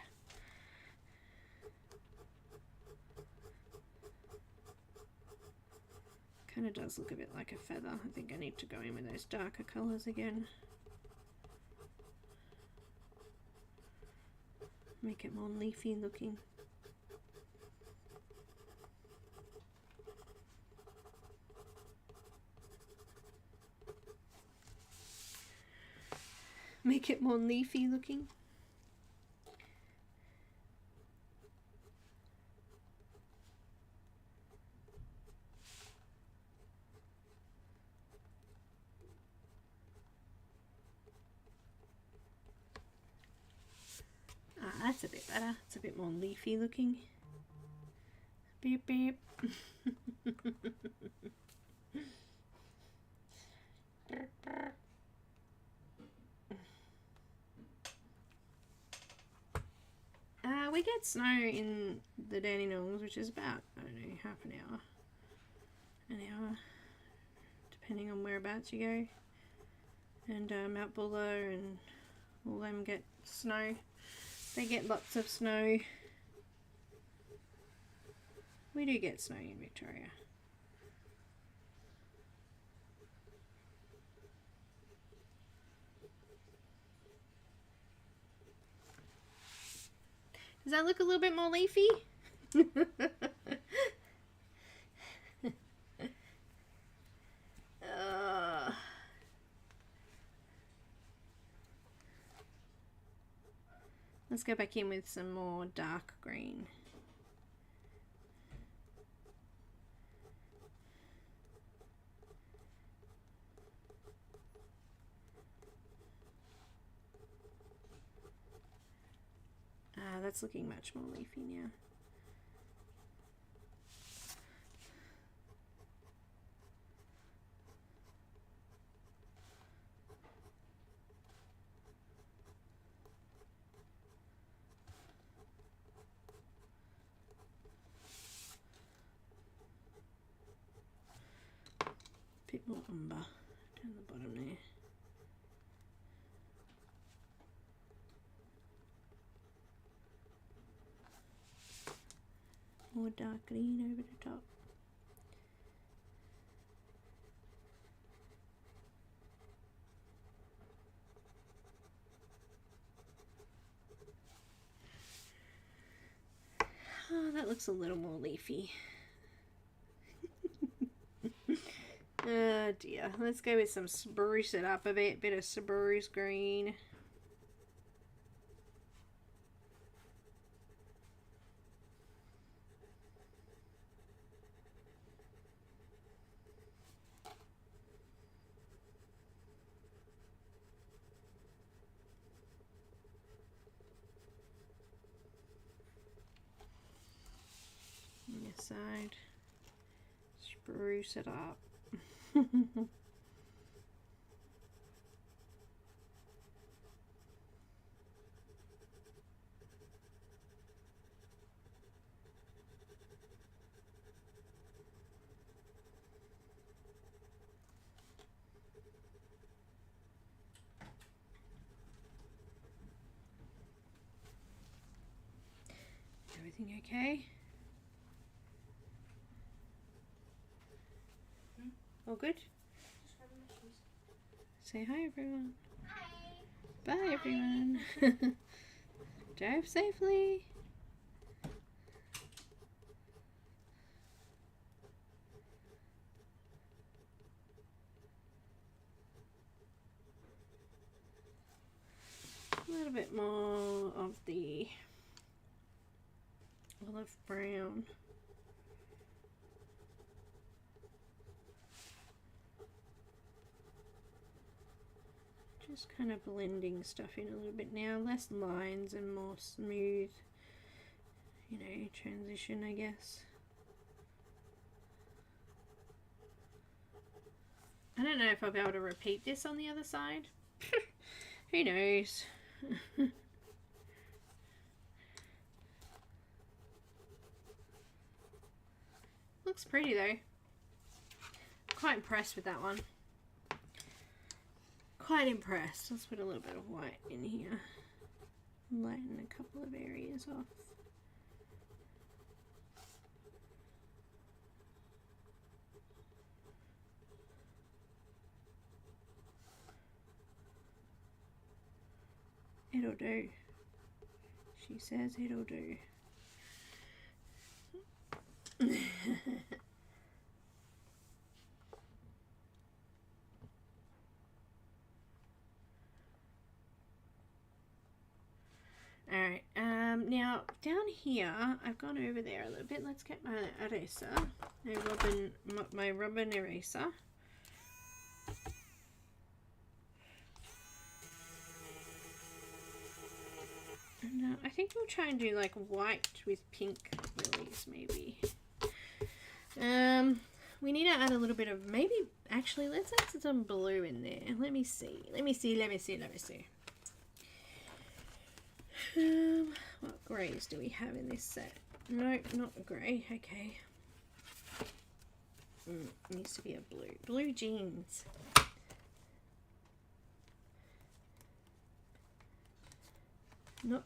Kind of does look a bit like a feather. I think I need to go in with those darker colours again. Make it more leafy looking. Make it more leafy looking. Ah, that's a bit better. It's a bit more leafy looking. Beep beep. We get snow in the Dandenongs, which is about, I don't know, half an hour, depending on whereabouts you go. And Mount Buller and all them get snow. They get lots of snow. We do get snow in Victoria. Does that look a little bit more leafy? Let's go back in with some more dark green. That's looking much more leafy now. Bit more umber down the bottom there. More dark green over the top. Oh, that looks a little more leafy. Oh dear. Let's go with some spruce it up a bit of spruce green. On this side. Spruce it up. Everything okay? All good? Say hi, everyone. Hi. Bye, everyone. Drive safely. A little bit more of the olive brown. Just kind of blending stuff in a little bit now, less lines and more smooth, you know, transition, I guess. I don't know if I'll be able to repeat this on the other side. Who knows? Looks pretty though. Quite impressed with that one. Quite impressed. Let's put a little bit of white in here. Lighten a couple of areas off. It'll do. She says it'll do. Alright, now down here, I've gone over there a little bit. Let's get my eraser, my Robin eraser. And I think we'll try and do like white with pink lilies, maybe. We need to add a little bit of, maybe, actually, let's add some blue in there. Let me see. What greys do we have in this set? No, not a grey. Okay. Needs to be a blue. Blue jeans. No.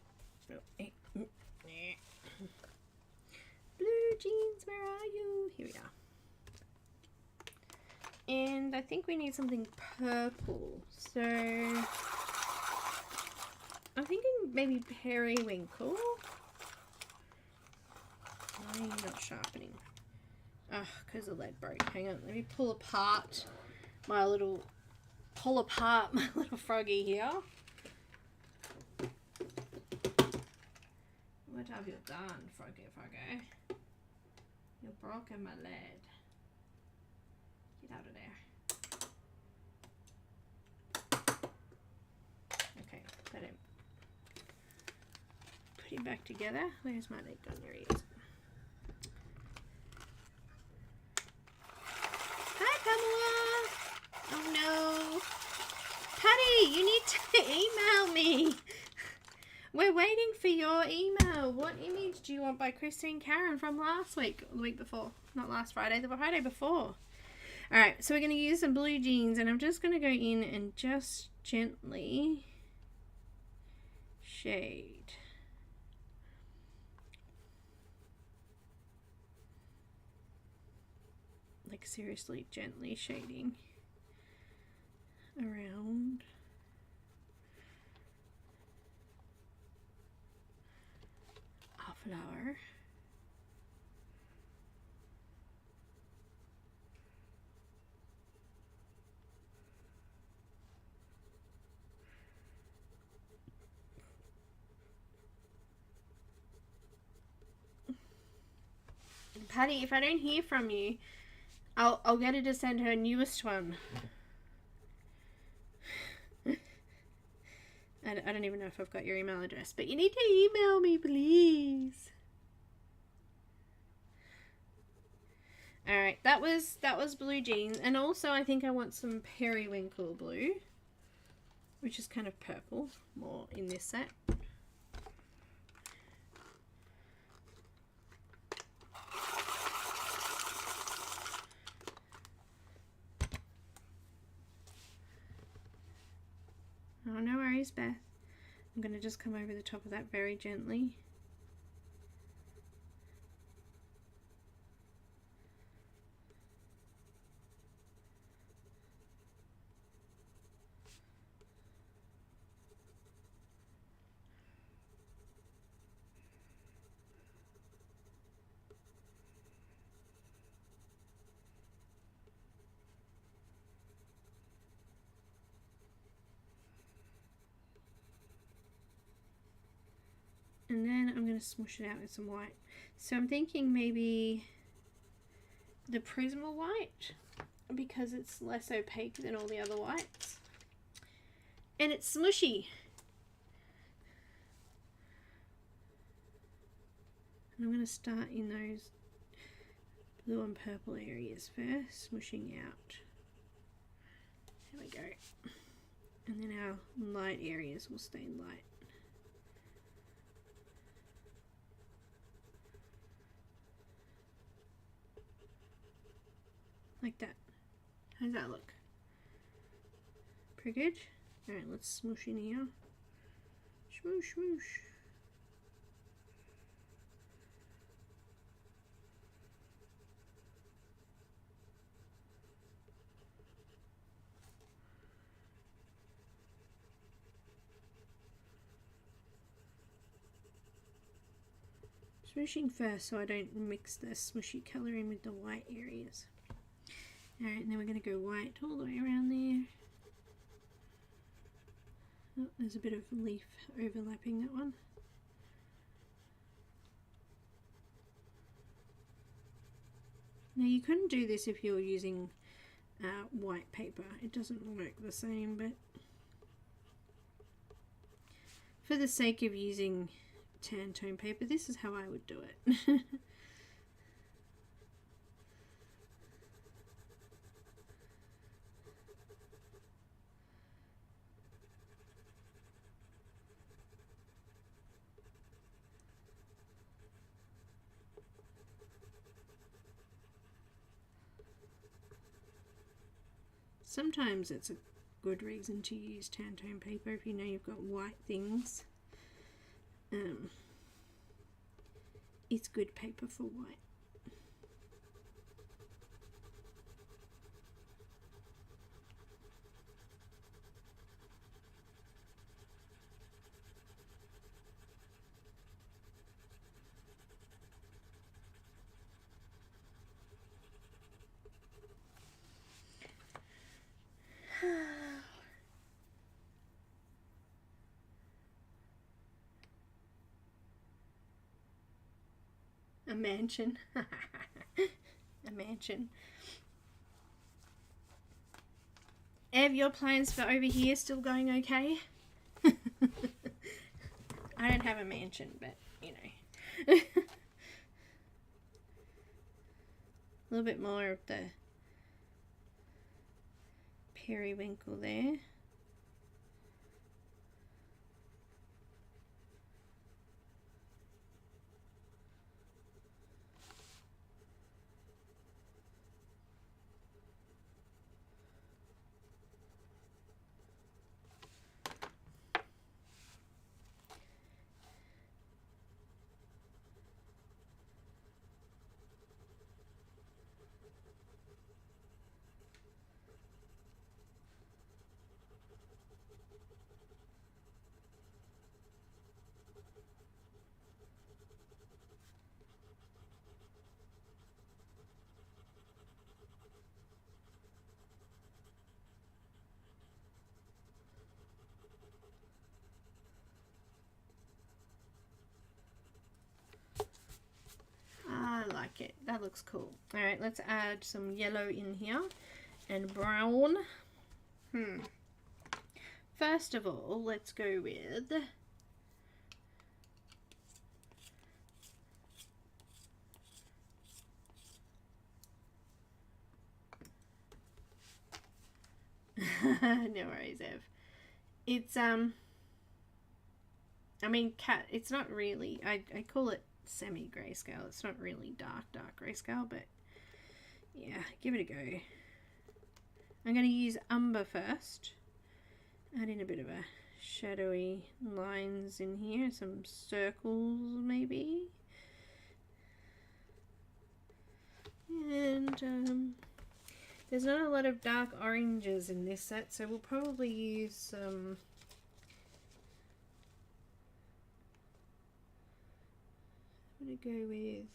Blue jeans, where are you? Here we are. And I think we need something purple. So I'm thinking maybe periwinkle. Why are you not sharpening? Ugh, because the lead broke. Hang on, let me pull apart my little froggy here. What have you done, froggy? You've broken my lead. Get out of there. Okay, got him. Put him back together. Where's my lead gun? There he is. Hi, Pamela. Oh no. Patty, you need to email me. We're waiting for your email. What image do you want by Christine Caran from last week? The week before. Not last Friday, the Friday before. Alright, so we're going to use some blue jeans, and I'm just going to go in and just gently shade. Like seriously gently shading around. Our flower. Patty, if I don't hear from you, I'll get her to send her newest one. I don't even know if I've got your email address, but you need to email me, please. Alright, that was blue jeans. And also I think I want some periwinkle blue, which is kind of purple, more in this set. Oh, no worries, Beth. I'm going to just come over the top of that very gently. And then I'm going to smush it out with some white. So I'm thinking maybe the Prisma white, because it's less opaque than all the other whites. And it's smushy. And I'm going to start in those blue and purple areas first, smushing out. There we go. And then our light areas will stay light. Like that. How does that look? Pretty good? Alright, let's smoosh in here. Smoosh, smoosh. Smooshing first so I don't mix the smushy colour in with the white areas. Alright, and then we're going to go white all the way around there. Oh, there's a bit of leaf overlapping that one. Now you couldn't do this if you were using white paper. It doesn't work the same, but for the sake of using tan tone paper, this is how I would do it. Sometimes it's a good reason to use tan tone paper if you know you've got white things. It's good paper for white. A mansion. A mansion. Ev, your plans for over here still going okay? I don't have a mansion, but you know. A little bit more of the periwinkle there. That looks cool. All right, let's add some yellow in here and brown. First of all, let's go with no worries, Ev. It's I mean, it's not really, I call it semi grayscale. It's not really dark grayscale, but yeah, give it a go. I'm going to use umber first. Add in a bit of a shadowy lines in here, some circles maybe. And there's not a lot of dark oranges in this set, so we'll probably use some I'm going to go with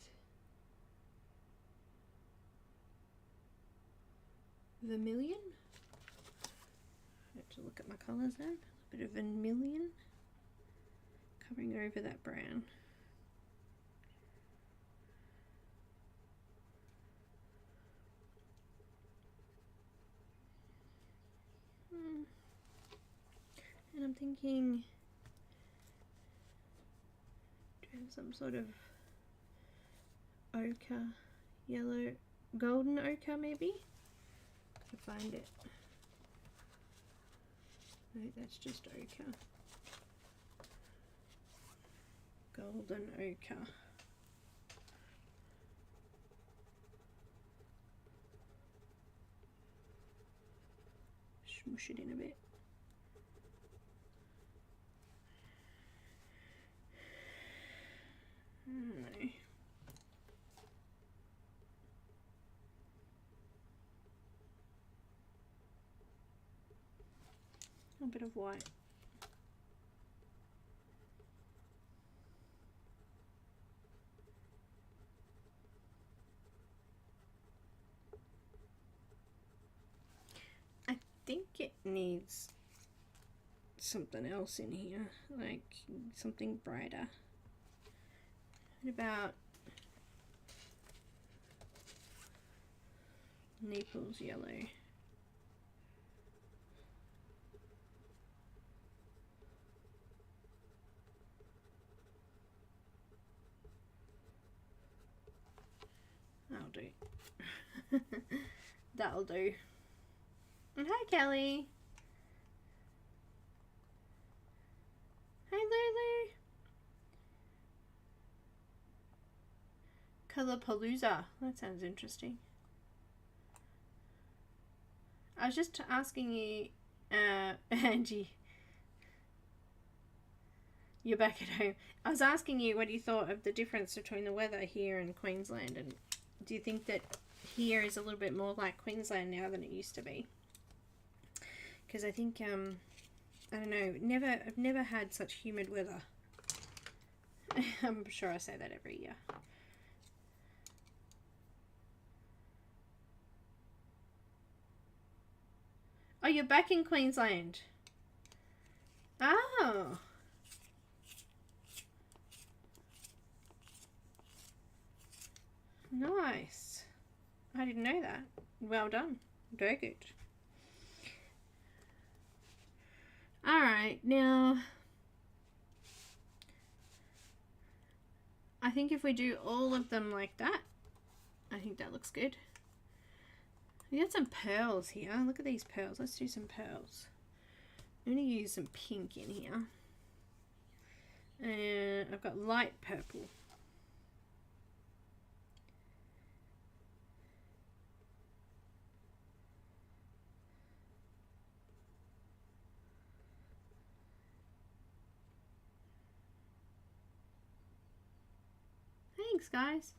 vermilion. I have to look at my colours then. A bit of vermilion covering over that brown. And I'm thinking, do I have some sort of ochre, yellow, golden ochre maybe? To find it. No, that's just ochre. Golden ochre. Smush it in a bit. A bit of white. I think it needs something else in here, like something brighter. What about Naples yellow? That'll do. That'll do. And hi, Kelly. Hi, Lulu. Colorpalooza. That sounds interesting. I was just asking you, Angie. You're back at home. I was asking you what you thought of the difference between the weather here in Queensland, and do you think that here is a little bit more like Queensland now than it used to be? Because I think, I don't know, I've never had such humid weather. I'm sure I say that every year. Oh, you're back in Queensland. Oh. Nice. I didn't know that. Well done. Very good. Alright, now I think if we do all of them like that, I think that looks good. We got some pearls here. Look at these pearls. Let's do some pearls. I'm going to use some pink in here. And I've got light purple. Thanks, guys.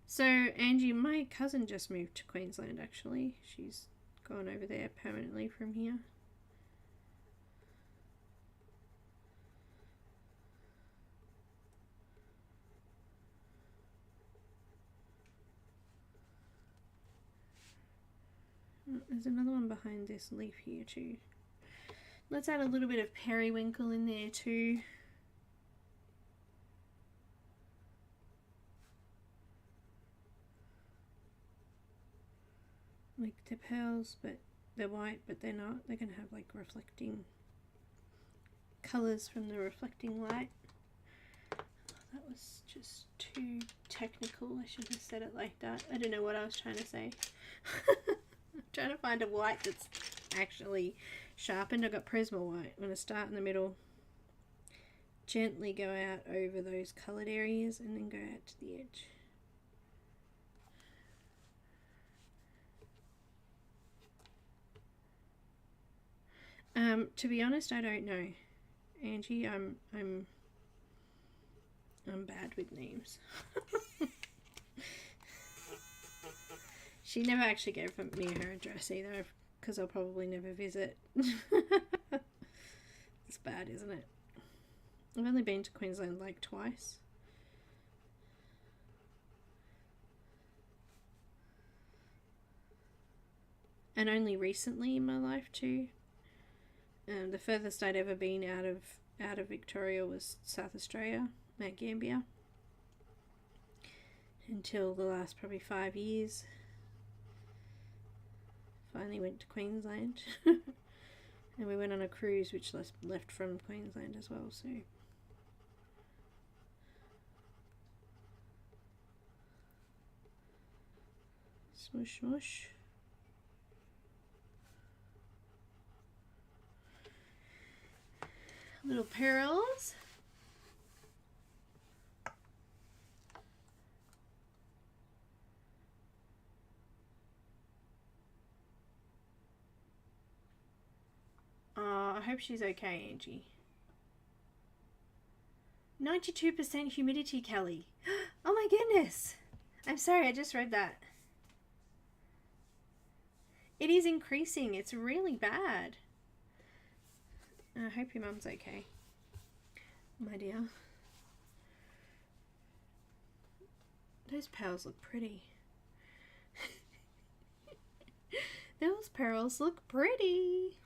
So, Angie, my cousin just moved to Queensland, actually. She's gone over there permanently from here. There's another one behind this leaf here, too. Let's add a little bit of periwinkle in there, too. like the pearls, but they're white, but they're not. They're going to have like reflecting colours from the reflecting light. That was just too technical. I shouldn't have said it like that. I don't know what I was trying to say. I'm trying to find a white that's actually sharpened. I've got Prisma white. I'm going to start in the middle, gently go out over those coloured areas, and then go out to the edge. To be honest, I don't know, Angie. I'm bad with names. She never actually gave me her address either, because I'll probably never visit. It's bad, isn't it? I've only been to Queensland like twice. And only recently in my life too. The furthest I'd ever been out of Victoria was South Australia, Mount Gambier, until the last probably 5 years. Finally went to Queensland. And we went on a cruise which left from Queensland as well, so smush smush. Little pearls. I hope she's okay, Angie. 92% humidity, Kelly. Oh my goodness. I'm sorry, I just read that. It is increasing. It's really bad. I hope your mum's okay, my dear. Those pearls look pretty. Those pearls look pretty.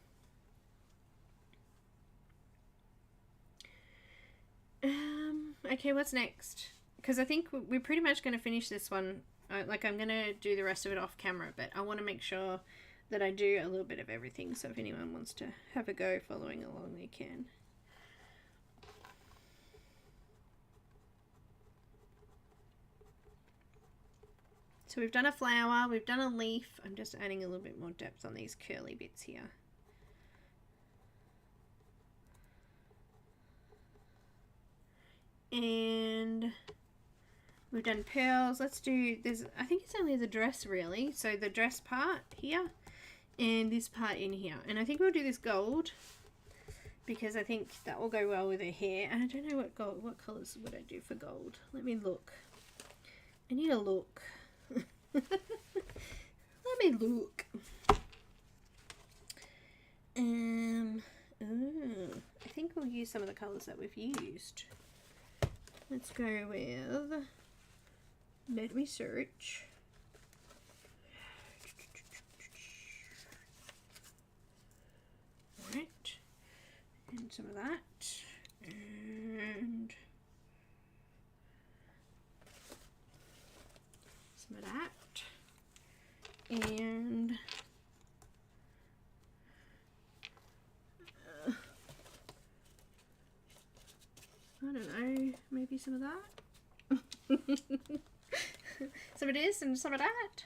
Okay, what's next? Because I think we're pretty much going to finish this one. Like, I'm going to do the rest of it off camera, but I want to make sure that I do a little bit of everything, so if anyone wants to have a go following along, they can. So we've done a flower, we've done a leaf. I'm just adding a little bit more depth on these curly bits here. And we've done pearls. Let's do this. I think it's only the dress really. So the dress part here and this part in here. And I think we'll do this gold because I think that will go well with her hair. And I don't know what colors would I do for gold. Let me look. I need a look. Let me look. I think we'll use some of the colors that we've used. Let's go with, let me search. Right, and some of that, and some of that, and I don't know, maybe some of that. Some of this and some of that.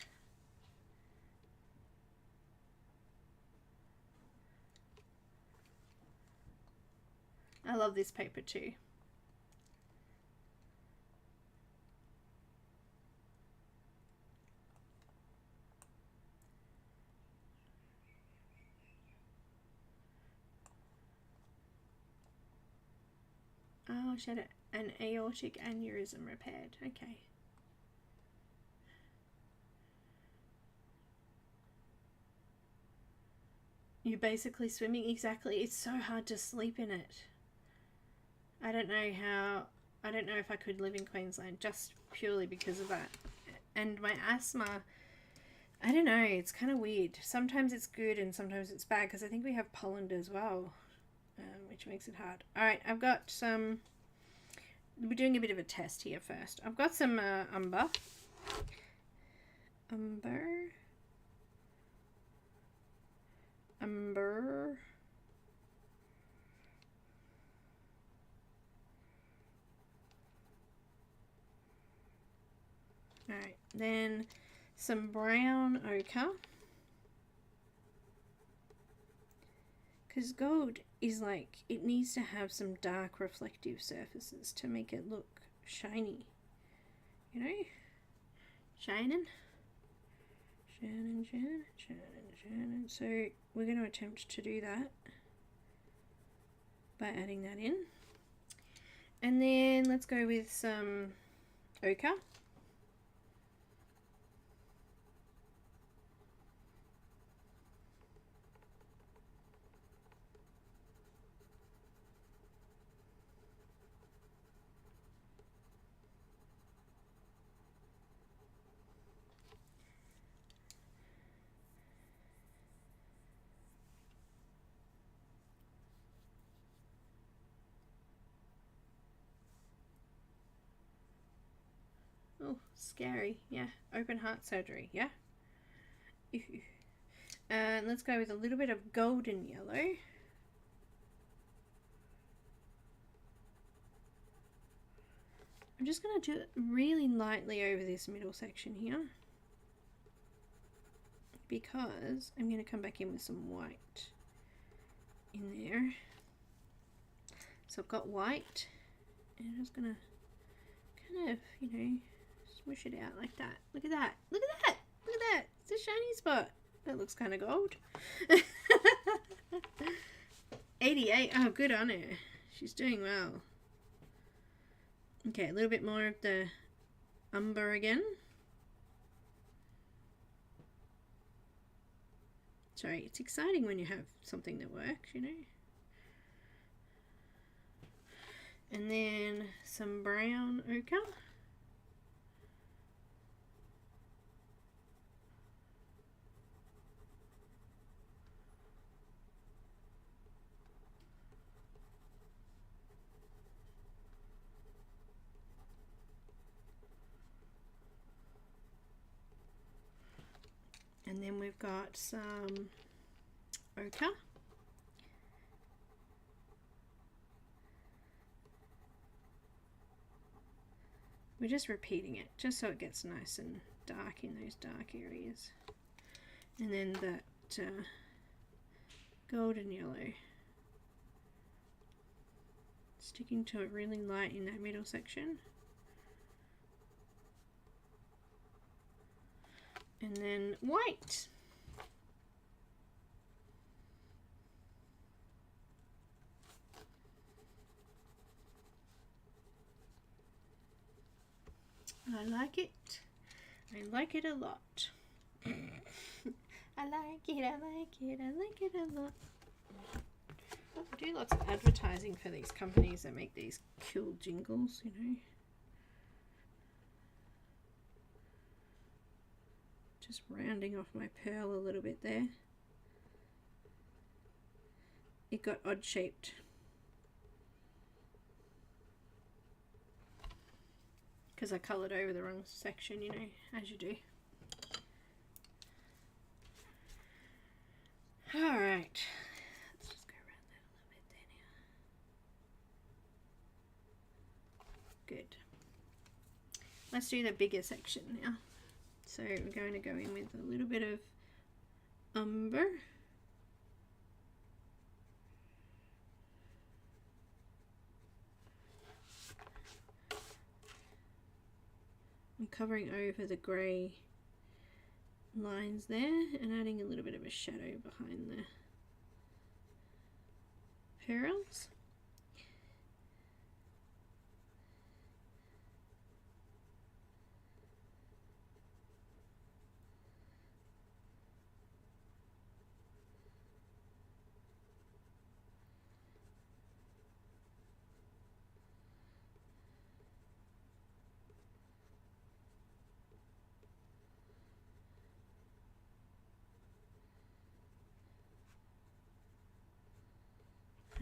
I love this paper too. Oh, she had an aortic aneurysm repaired. Okay. You're basically swimming. Exactly. It's so hard to sleep in it. I don't know if I could live in Queensland just purely because of that. And my asthma, I don't know, it's kind of weird. Sometimes it's good and sometimes it's bad because I think we have pollen as well. Which makes it hard. Alright, I've got some, we're doing a bit of a test here first. I've got some umber. umber. Alright, then some brown ochre. Because gold is like, it needs to have some dark reflective surfaces to make it look shiny. You know? Shining. Shining, shining, shining, shining. So we're going to attempt to do that by adding that in. And then let's go with some ochre. Oh, scary. Yeah, open heart surgery. Yeah. And let's go with a little bit of golden yellow. I'm just going to do it really lightly over this middle section here, because I'm going to come back in with some white in there. So I've got white, and I'm just going to kind of, you know, smush it out like that. Look at that. Look at that. Look at that. It's a shiny spot. That looks kind of gold. 88. Oh, good on her. She's doing well. Okay, a little bit more of the umber again. Sorry, it's exciting when you have something that works, you know. And then some brown ochre. And then we've got some ochre. We're just repeating it, just so it gets nice and dark in those dark areas. And then that golden yellow. Sticking to it really light in that middle section. And then white. I like it. I like it a lot. I like it, I like it, I like it a lot. I do lots of advertising for these companies that make these cool jingles, you know. Just rounding off my pearl a little bit there. It got odd shaped. Because I coloured over the wrong section, you know, as you do. Alright. Let's just go around that a little bit there now. Good. Let's do the bigger section now. So we're going to go in with a little bit of umber. I'm covering over the grey lines there and adding a little bit of a shadow behind the pearls.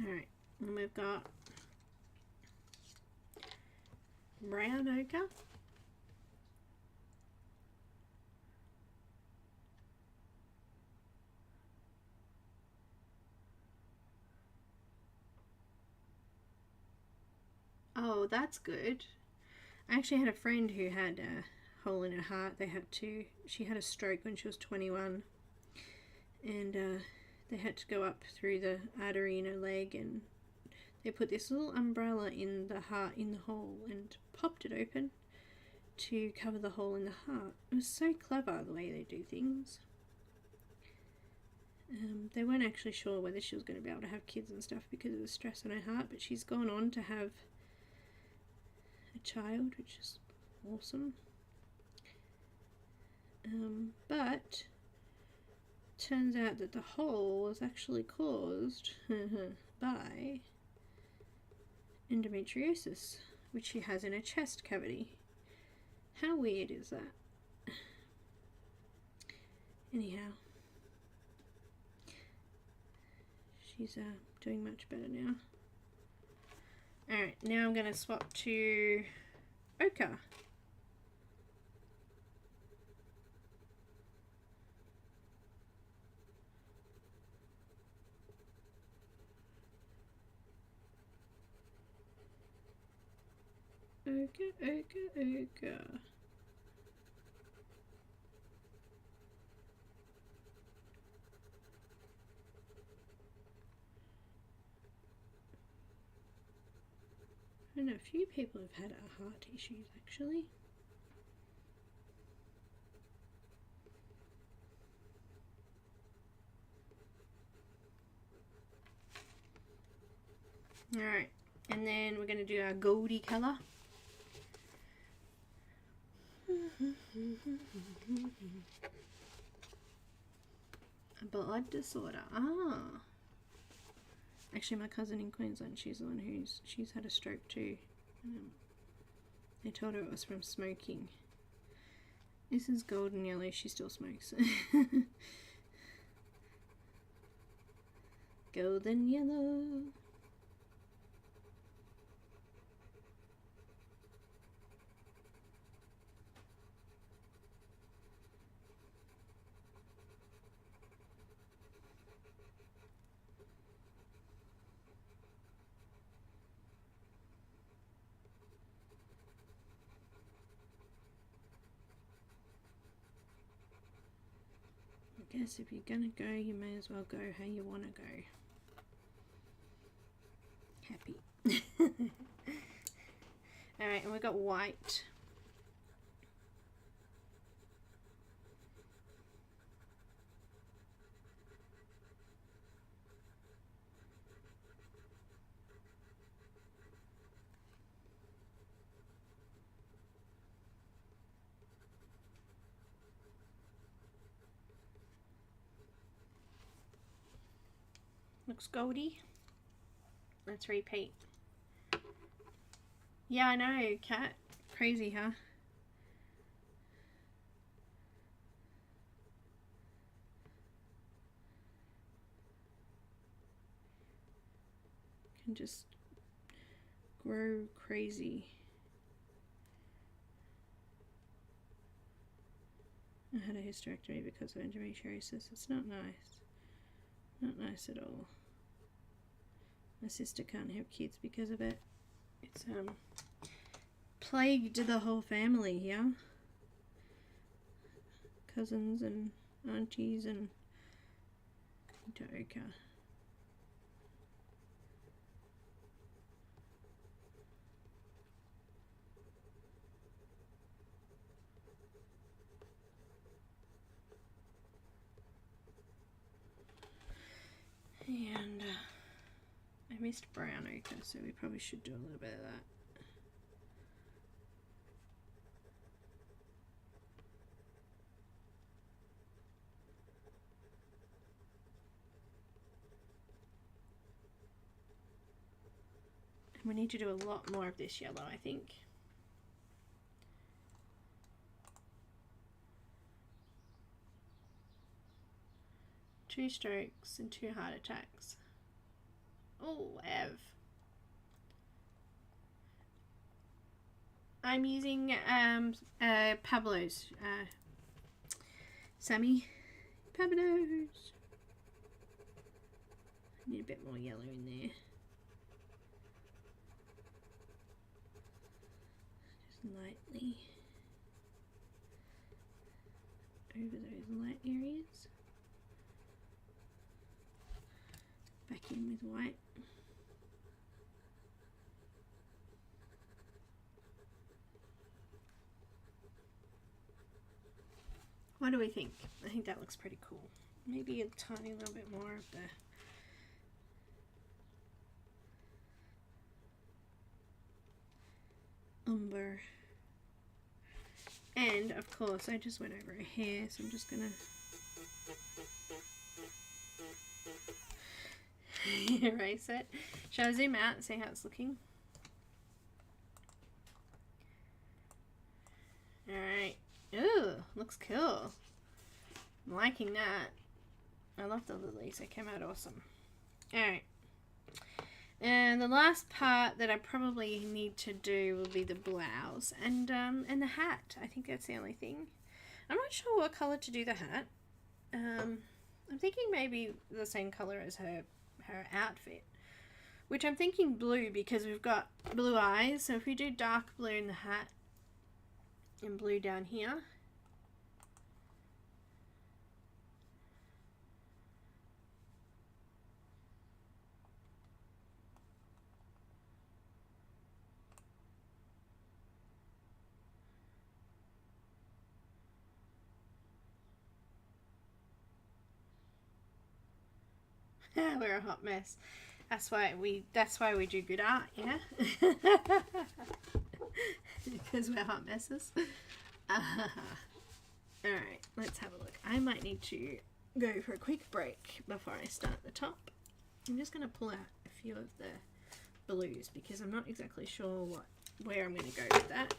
Alright, and we've got brown ochre. Oh, that's good. I actually had a friend who had a hole in her heart. She had a stroke when she was 21, and they had to go up through the artery in her leg, and they put this little umbrella in the heart, in the hole, and popped it open to cover the hole in the heart. It was so clever the way they do things. They weren't actually sure whether she was going to be able to have kids and stuff because of the stress on her heart, but she's gone on to have a child, which is awesome. But turns out that the hole was actually caused by endometriosis, which she has in her chest cavity. How weird is that? Anyhow, she's doing much better now. Alright, now I'm going to swap to ochre. Ochre, ochre, ochre. I know a few people have had heart issues actually. Alright, and then we're going to do our goldy colour. A blood disorder. Ah. Actually, my cousin in Queensland, she's the one she's had a stroke too. They told her it was from smoking. This is golden yellow. She still smokes. Golden yellow. I guess if you're gonna go, you may as well go how you want to go. Happy. Alright, and we've got white. Looks goldy. Let's repeat. Yeah, I know, cat. Crazy, huh? Can just grow crazy. I had a hysterectomy because of endometriosis. It's not nice. Not nice at all. My sister can't have kids because of it. It's plagued the whole family here. Cousins and aunties and into ochre. And I missed brown ochre, so we probably should do a little bit of that. And we need to do a lot more of this yellow, I think. Two strokes and 2 heart attacks. Oh, Ev. I'm using Pablo's Sammy Pablo's. Need a bit more yellow in there. lightly over those light areas. Back in with white. What do we think? I think that looks pretty cool. Maybe a tiny little bit more of the umber. And of course I just went over a hair, so I'm just gonna erase it. Shall I zoom out and see how it's looking? Alright. Ooh, looks cool. I'm liking that. I love the lilies, they came out awesome. Alright. And the last part that I probably need to do will be the blouse and the hat. I think that's the only thing. I'm not sure what colour to do the hat. I'm thinking maybe the same colour as her outfit, which I'm thinking blue because we've got blue eyes. So if we do dark blue in the hat and blue down here. We're a hot mess. That's why we do good art, yeah. Because we're hot messes. Alright, let's have a look. I might need to go for a quick break before I start the top. I'm just going to pull out a few of the blues because I'm not exactly sure where I'm going to go with that.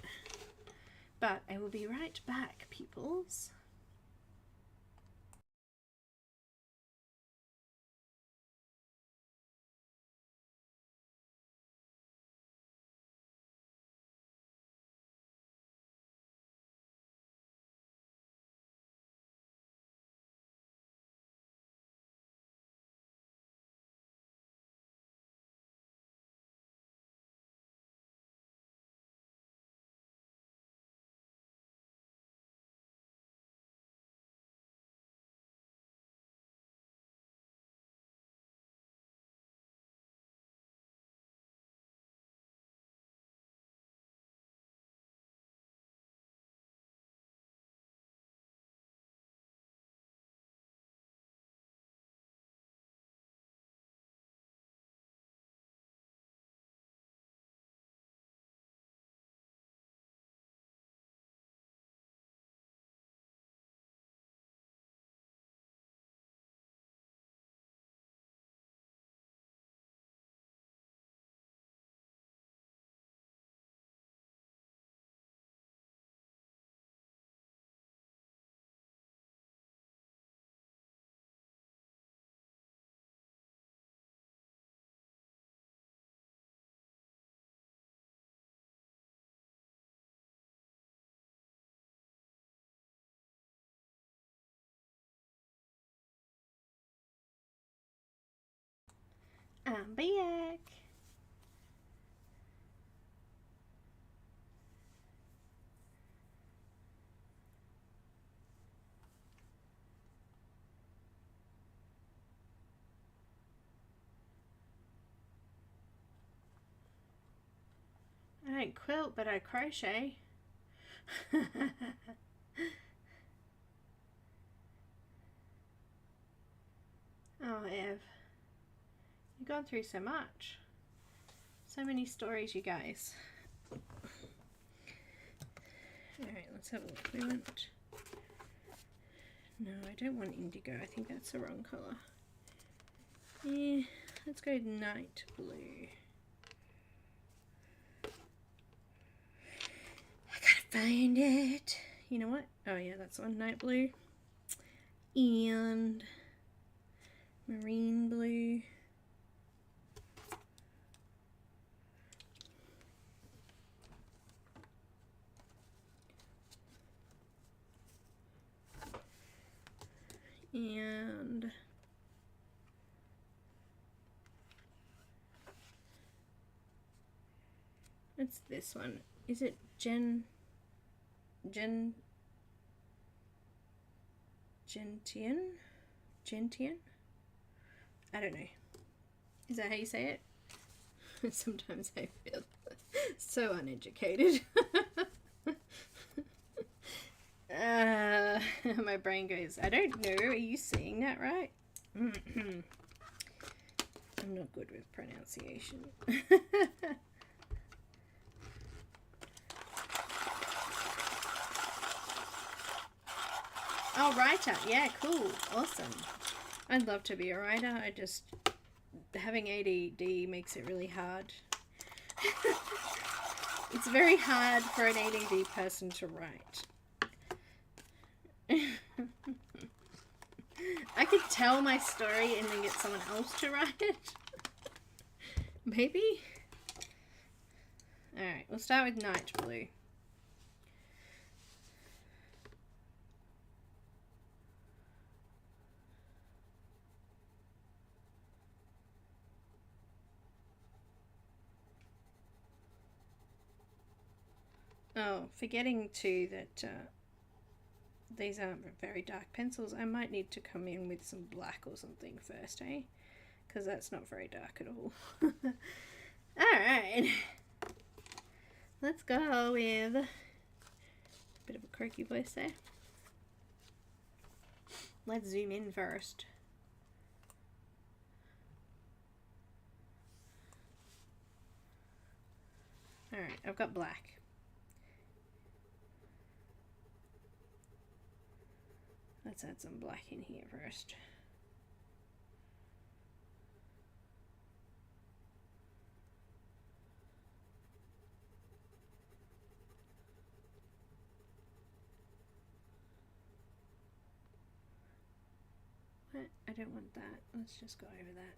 But I will be right back, peoples. I'm back. I don't quilt, but I crochet. Oh, Ev. You've gone through so much. So many stories, you guys. Alright, let's have a look. We want... No, I don't want indigo. I think that's the wrong colour. Yeah, let's go night blue. I gotta find it. You know what? Oh yeah, that's on night blue. And marine blue. And it's this one, Is it Gentian? I don't know. Is that how you say it? Sometimes I feel so uneducated. My brain goes, I don't know. Are you saying that right? I'm not good with pronunciation. Oh, writer. Yeah, cool. Awesome. I'd love to be a writer. I just, having ADD makes it really hard. It's very hard for an ADD person to write. I could tell my story and then get someone else to write it. Maybe? Alright, we'll start with Night Blue. Oh, forgetting too that these aren't very dark pencils. I might need to come in with some black or something first, eh? Because that's not very dark at all. Alright. Let's go with a bit of a croaky voice there. Let's zoom in first. Alright, I've got black. Let's add some black in here first. What? I don't want that. Let's just go over that.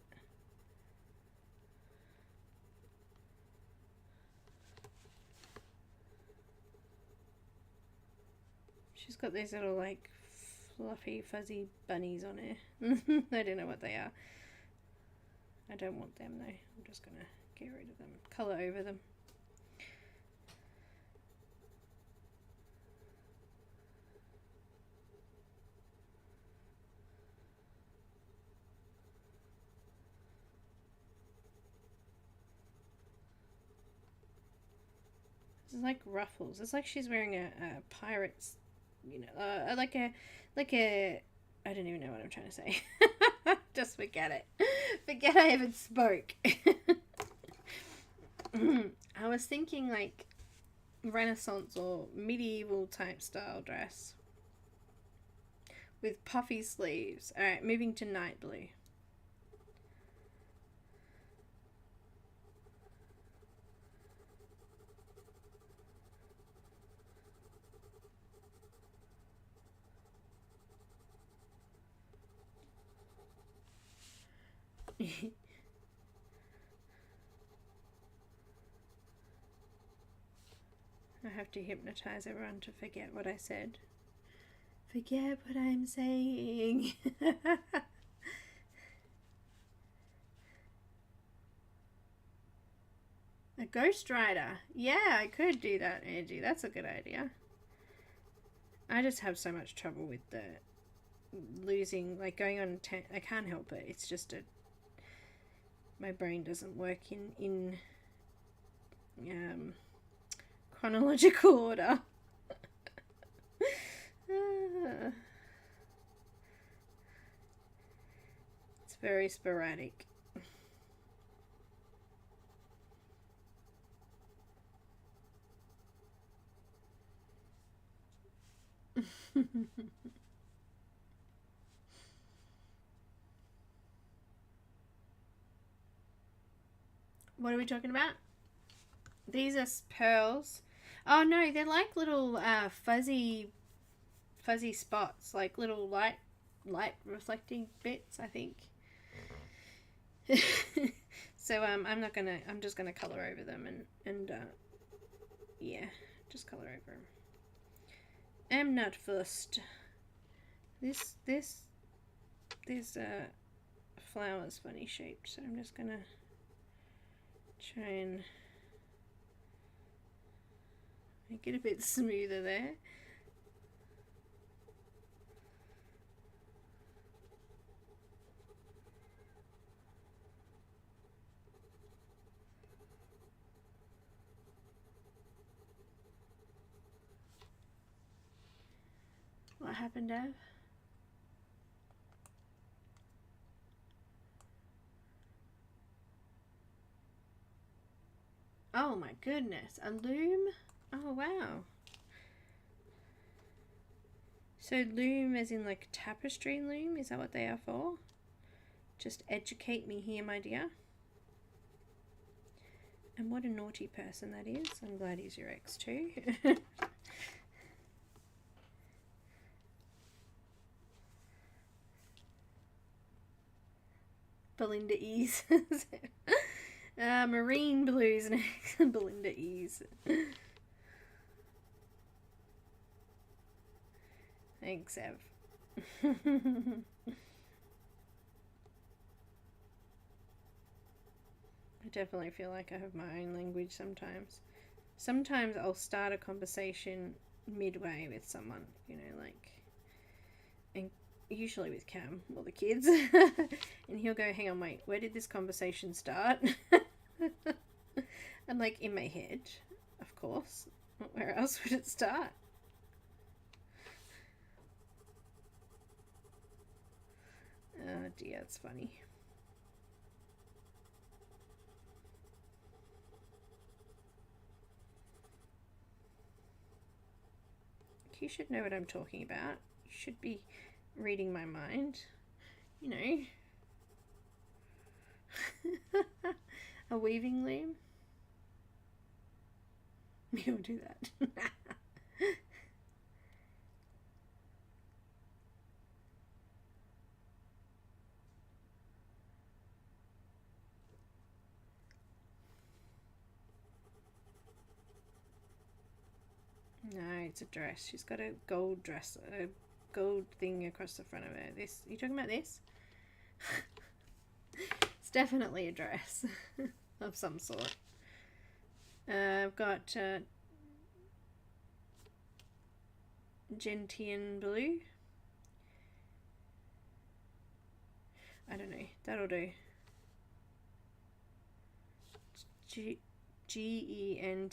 She's got these little like fluffy fuzzy bunnies on her. I don't know what they are. I don't want them though. I'm just gonna get rid of them. Colour over them. This is like ruffles. It's like she's wearing a pirate's, you know, like a, I don't even know what I'm trying to say. Just forget it. Forget I even spoke. I was thinking like Renaissance or medieval type style dress with puffy sleeves. Alright, moving to Night Blue. I have to hypnotize everyone to forget what I said. Forget what I'm saying. A Ghost Rider. Yeah, I could do that, Angie. That's a good idea. I just have so much trouble with the losing, like going on, I can't help it. It's just my brain doesn't work in chronological order. It's very sporadic. What are we talking about? These are pearls. Oh no, they're like little fuzzy spots, like little light reflecting bits, I think. So I'm just gonna color over them and yeah, just color over them. I'm not fussed. This flower's funny shaped, so I'm just gonna try and Make it a bit smoother there. What happened, Ev? Oh my goodness, a loom? Oh wow. So loom as in like tapestry loom, is that what they are for? Just educate me here, my dear. And what a naughty person that is. I'm glad he's your ex too. Belinda Ease. Marine blues next. Belinda Ease. Thanks, Ev. I definitely feel like I have my own language sometimes. Sometimes I'll start a conversation midway with someone, you know, like, and usually with Cam or the kids, and he'll go, hang on, wait, where did this conversation start? I'm like, in my head, of course. Where else would it start? Oh dear, it's funny. You should know what I'm talking about. You should be reading my mind, you know. A weaving loom? We don't do that. No, it's a dress. She's got a gold dress, a gold thing across the front of her. This, you talking about this? It's definitely a dress of some sort. I've got gentian blue. I don't know. That'll do. Gentian.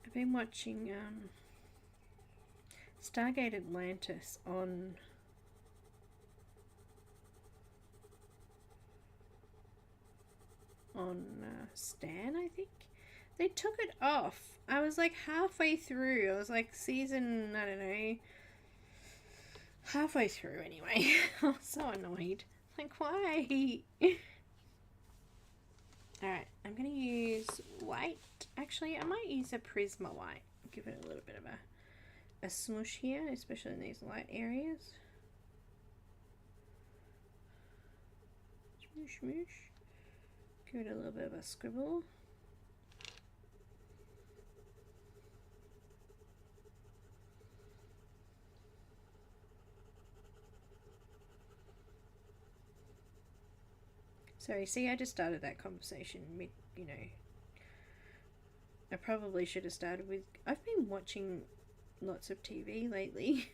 I've been watching Stargate Atlantis on Stan, I think. They took it off. I was like halfway through. I was like season, I don't know, halfway through anyway. I was so annoyed. Like, why? Alright, I'm going to use white. Actually, I might use a Prisma white. Give it a little bit of a smoosh here, especially in these light areas. Smoosh, smoosh. Give it a little bit of a scribble. Sorry, see, I just started that conversation mid, you know. I probably should have started with, I've been watching lots of TV lately.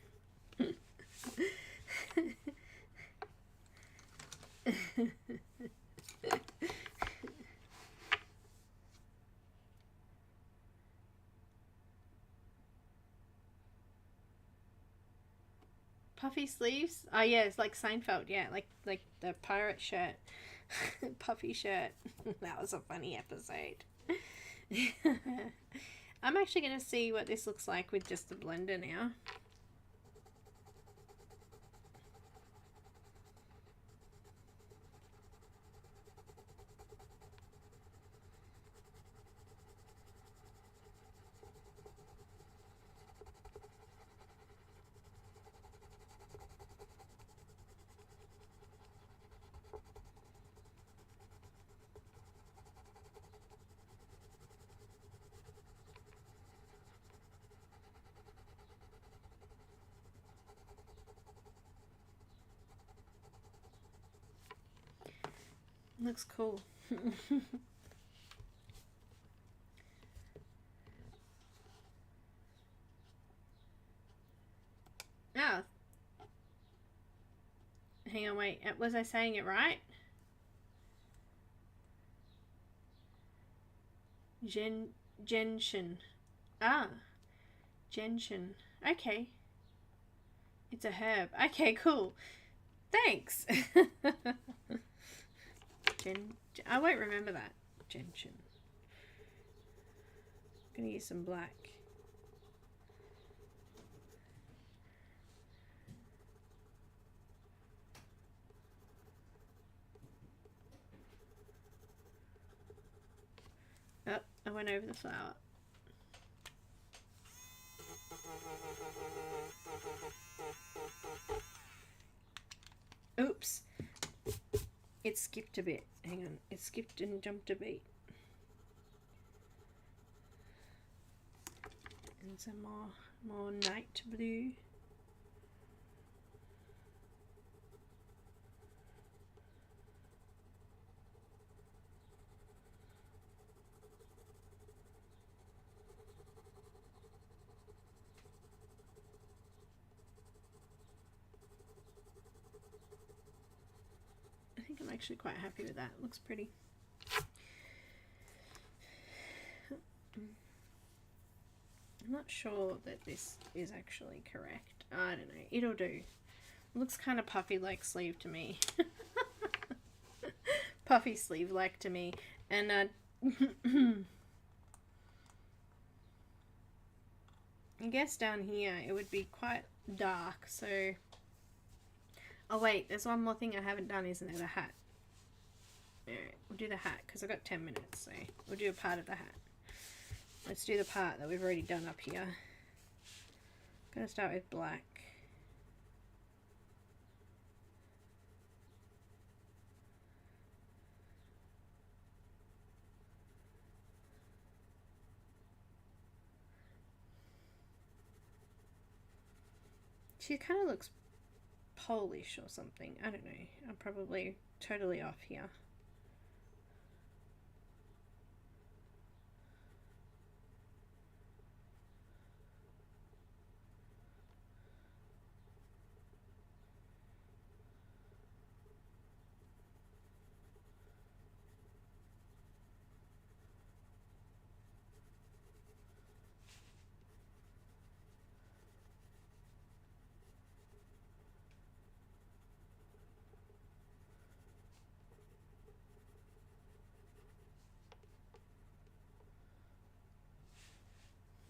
Puffy sleeves? Oh yeah, it's like Seinfeld, yeah, like the pirate shirt. Puffy shirt. That was a funny episode. I'm actually going to see what this looks like with just the blender now. Looks cool. Oh. Hang on, wait. Was I saying it right? Gentian. Ah. Gentian. Okay. It's a herb. Okay, cool. Thanks. I won't remember that. Gentian. I'm gonna use some black. Oh, I went over the flower. Oops. It skipped a bit. Hang on. It skipped and jumped a beat. And some more night blue. I think I'm actually quite happy with that. It looks pretty. I'm not sure that this is actually correct. I don't know. It'll do. It looks kind of puffy like sleeve to me. Puffy sleeve like to me. And I guess down here it would be quite dark, so oh wait, there's one more thing I haven't done, isn't there? The hat. Alright, we'll do the hat because I've got 10 minutes, so we'll do a part of the hat. Let's do the part that we've already done up here. I'm gonna start with black. She kind of looks Polish or something. I don't know. I'm probably totally off here.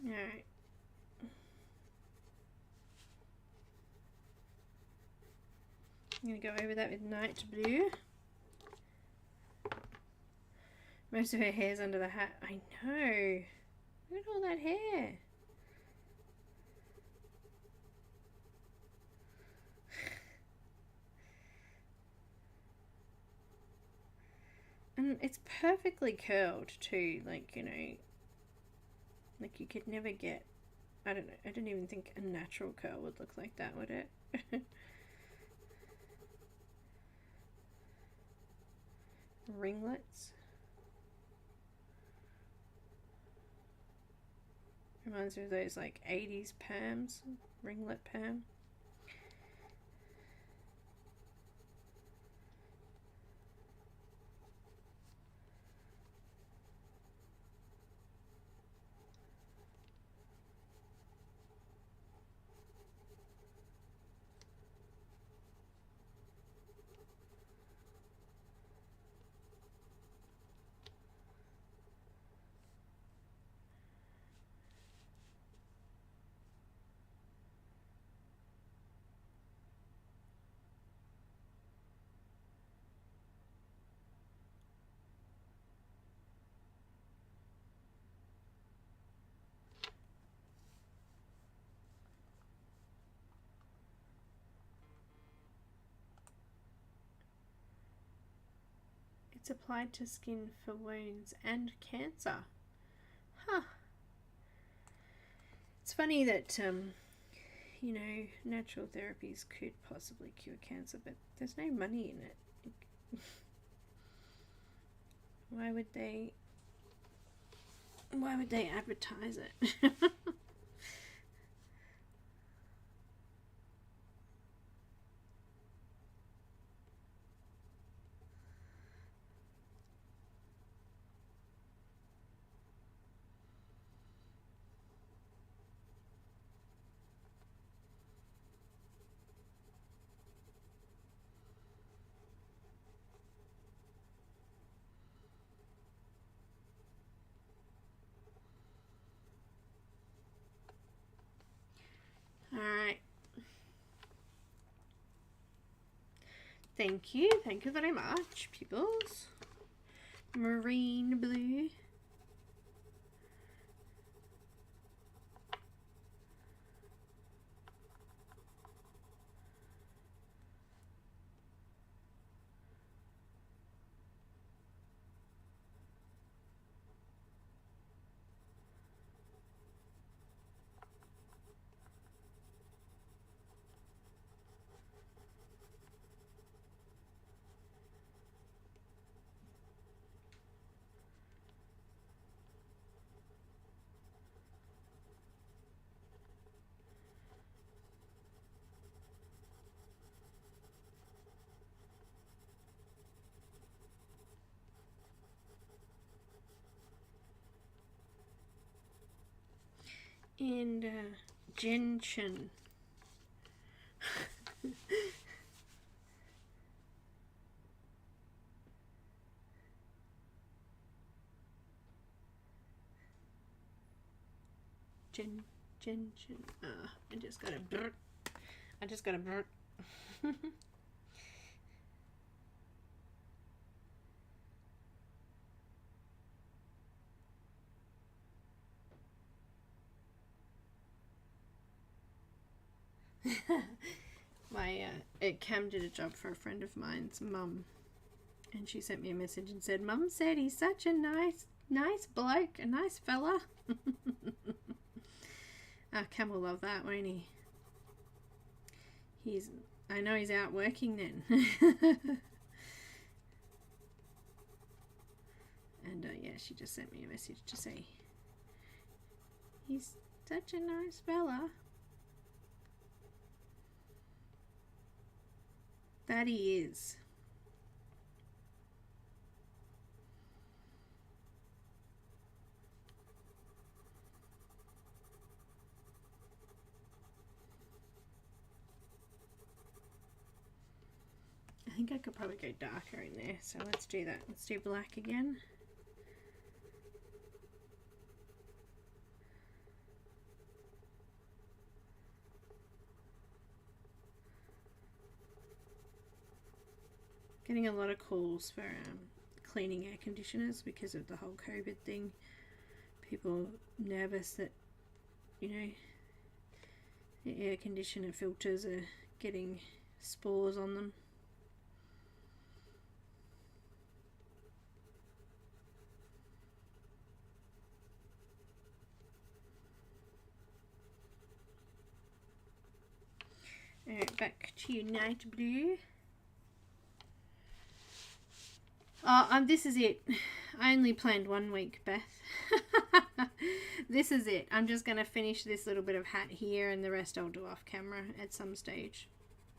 Alright. I'm going to go over that with night blue. Most of her hair's under the hat. I know. Look at all that hair. And it's perfectly curled too, like, you know, like you could never get, I don't know, I don't even think a natural curl would look like that, would it? Ringlets. Reminds me of those like 80s perms, ringlet perm. It's applied to skin for wounds and cancer. Huh. It's funny that, you know, natural therapies could possibly cure cancer, but there's no money in it. Why would they advertise it? Alright. Thank you very much, pupils. Marine blue. And gentian. Gentian. I just got a burp. Cam did a job for a friend of mine's mum, and she sent me a message and said, "Mum said he's such a nice bloke, a nice fella." Cam will love that, won't he? I know he's out working then. And yeah, she just sent me a message to say he's such a nice fella. That he is. I think I could probably go darker in there, so let's do that. Let's do black again. Getting a lot of calls for cleaning air conditioners because of the whole COVID thing. People nervous that, you know, the air conditioner filters are getting spores on them. Alright, back to your night blue. Oh, this is it. I only planned 1 week, Beth. This is it. I'm just going to finish this little bit of hat here, and the rest I'll do off camera at some stage.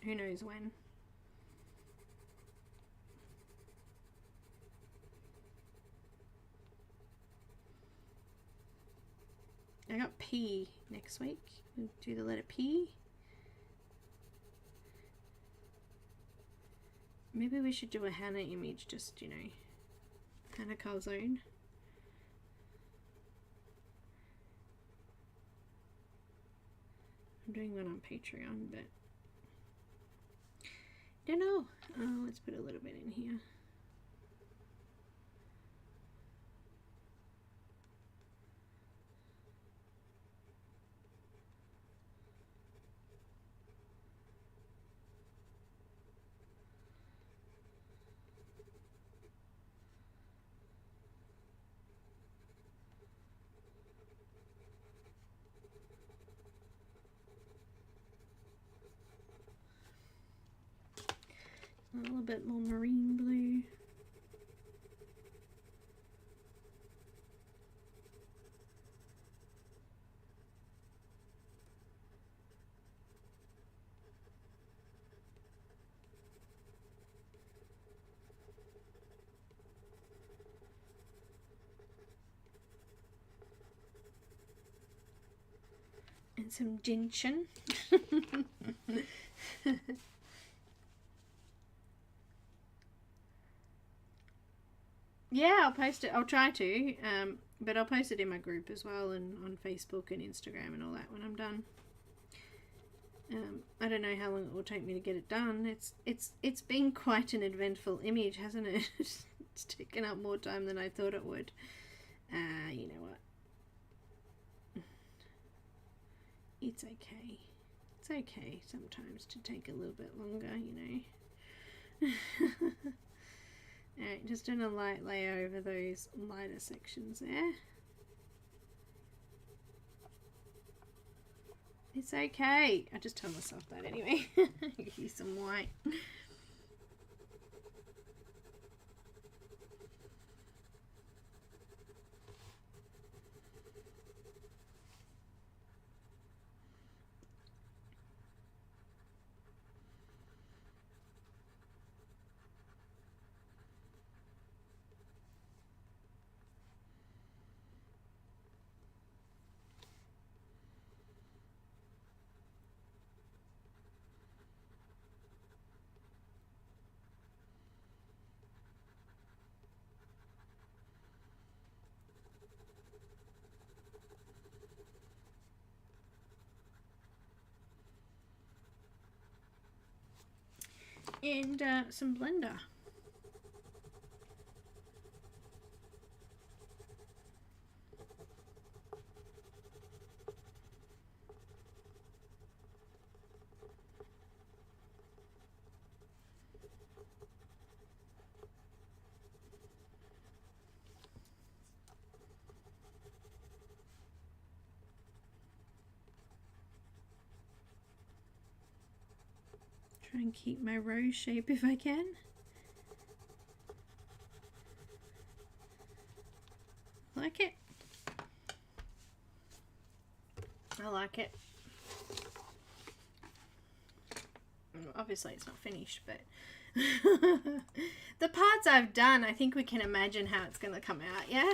Who knows when. I got P next week. We'll do the letter P. Maybe we should do a Hannah image, just, you know, Hannah Calzone. I'm doing one on Patreon, but don't know. Oh, let's put a little bit in here. A little bit more marine blue. And some gentian. Yeah, I'll post it. I'll try to, but I'll post it in my group as well, and on Facebook and Instagram and all that when I'm done. I don't know how long it will take me to get it done. It's been quite an eventful image, hasn't it? It's taken up more time than I thought it would. You know what? It's okay. It's okay sometimes to take a little bit longer, you know. Alright, just doing a light layer over those lighter sections there. It's okay. I just tell myself that anyway. Use some white. And some blender. Try and keep my rose shape if I can. Like it? I like it. Obviously it's not finished, but the parts I've done, I think we can imagine how it's going to come out, yeah?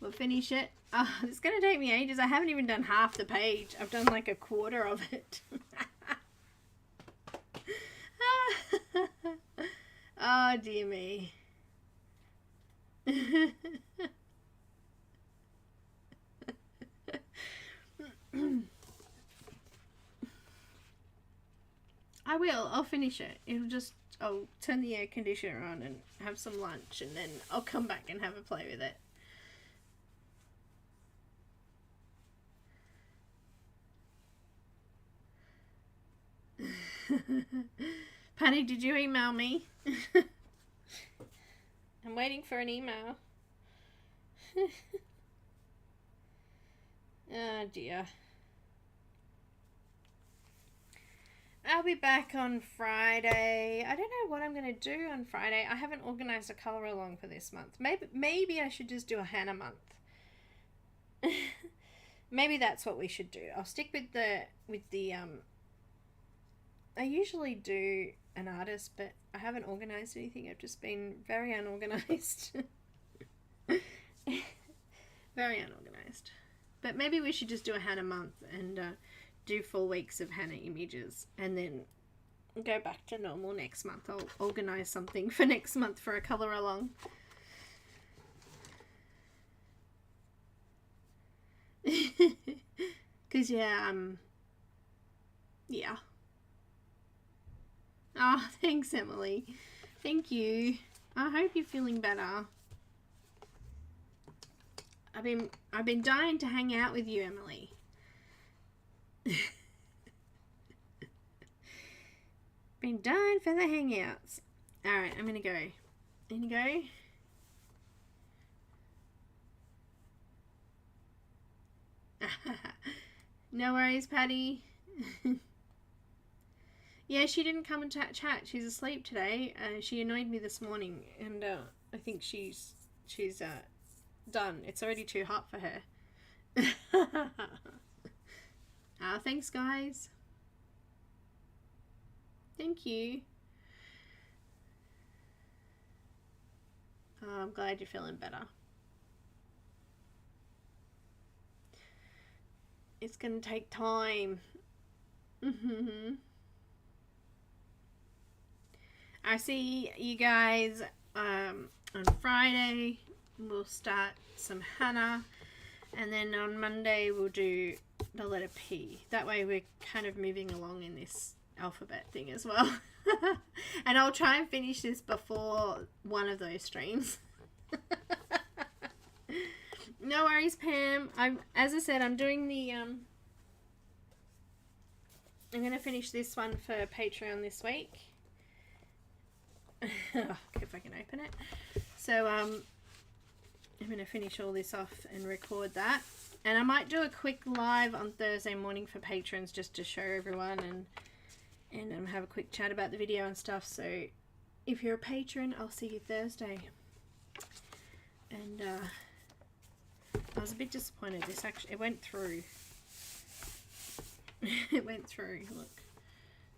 We'll finish it. Oh, it's going to take me ages. I haven't even done half the page. I've done like a quarter of it. Oh dear me. I will. I'll finish it. I'll turn the air conditioner on and have some lunch, and then I'll come back and have a play with it. Patty, did you email me? I'm waiting for an email. Oh dear. I'll be back on Friday. I don't know what I'm going to do on Friday. I haven't organized a color along for this month. Maybe I should just do a Hannah month. Maybe that's what we should do. I'll stick with the I usually do an artist, but I haven't organized anything. I've just been very unorganized. Very unorganized. But maybe we should just do a Hannah month and do 4 weeks of Hannah images, and then go back to normal next month. I'll organize something for next month for a color along. Because yeah. Oh, thanks, Emily. Thank you. I hope you're feeling better. I've been dying to hang out with you, Emily. Been dying for the hangouts. Alright, I'm gonna go. In you go. No worries, Patty. Yeah, she didn't come and chat. She's asleep today. She annoyed me this morning, and I think she's done. It's already too hot for her. Thanks, guys. Thank you. Oh, I'm glad you're feeling better. It's gonna take time. I see you guys on Friday. We'll start some henna, and then on Monday we'll do the letter P. That way we're kind of moving along in this alphabet thing as well. And I'll try and finish this before one of those streams. No worries, Pam. As I said, I'm doing the I'm gonna finish this one for Patreon this week. If I can open it. So I'm gonna finish all this off and record that, and I might do a quick live on Thursday morning for patrons just to show everyone and have a quick chat about the video and stuff. So if you're a patron, I'll see you Thursday. And I was a bit disappointed. This actually, it went through. It went through, look.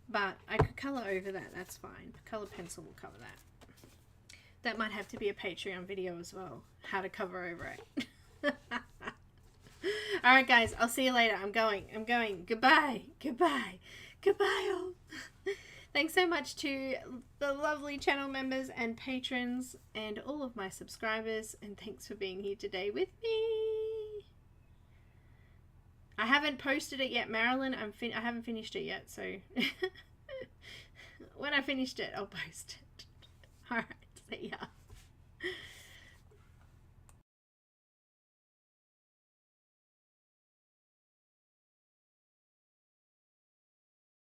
But I could colour over that, that's fine. Colour pencil will cover that. That might have to be a Patreon video as well. How to cover over it. Alright guys, I'll see you later. I'm going. Goodbye. Goodbye all. Thanks so much to the lovely channel members and patrons and all of my subscribers, and thanks for being here today with me. I haven't posted it yet, Marilyn. I haven't finished it yet, so when I finished it, I'll post it. Alright, see ya.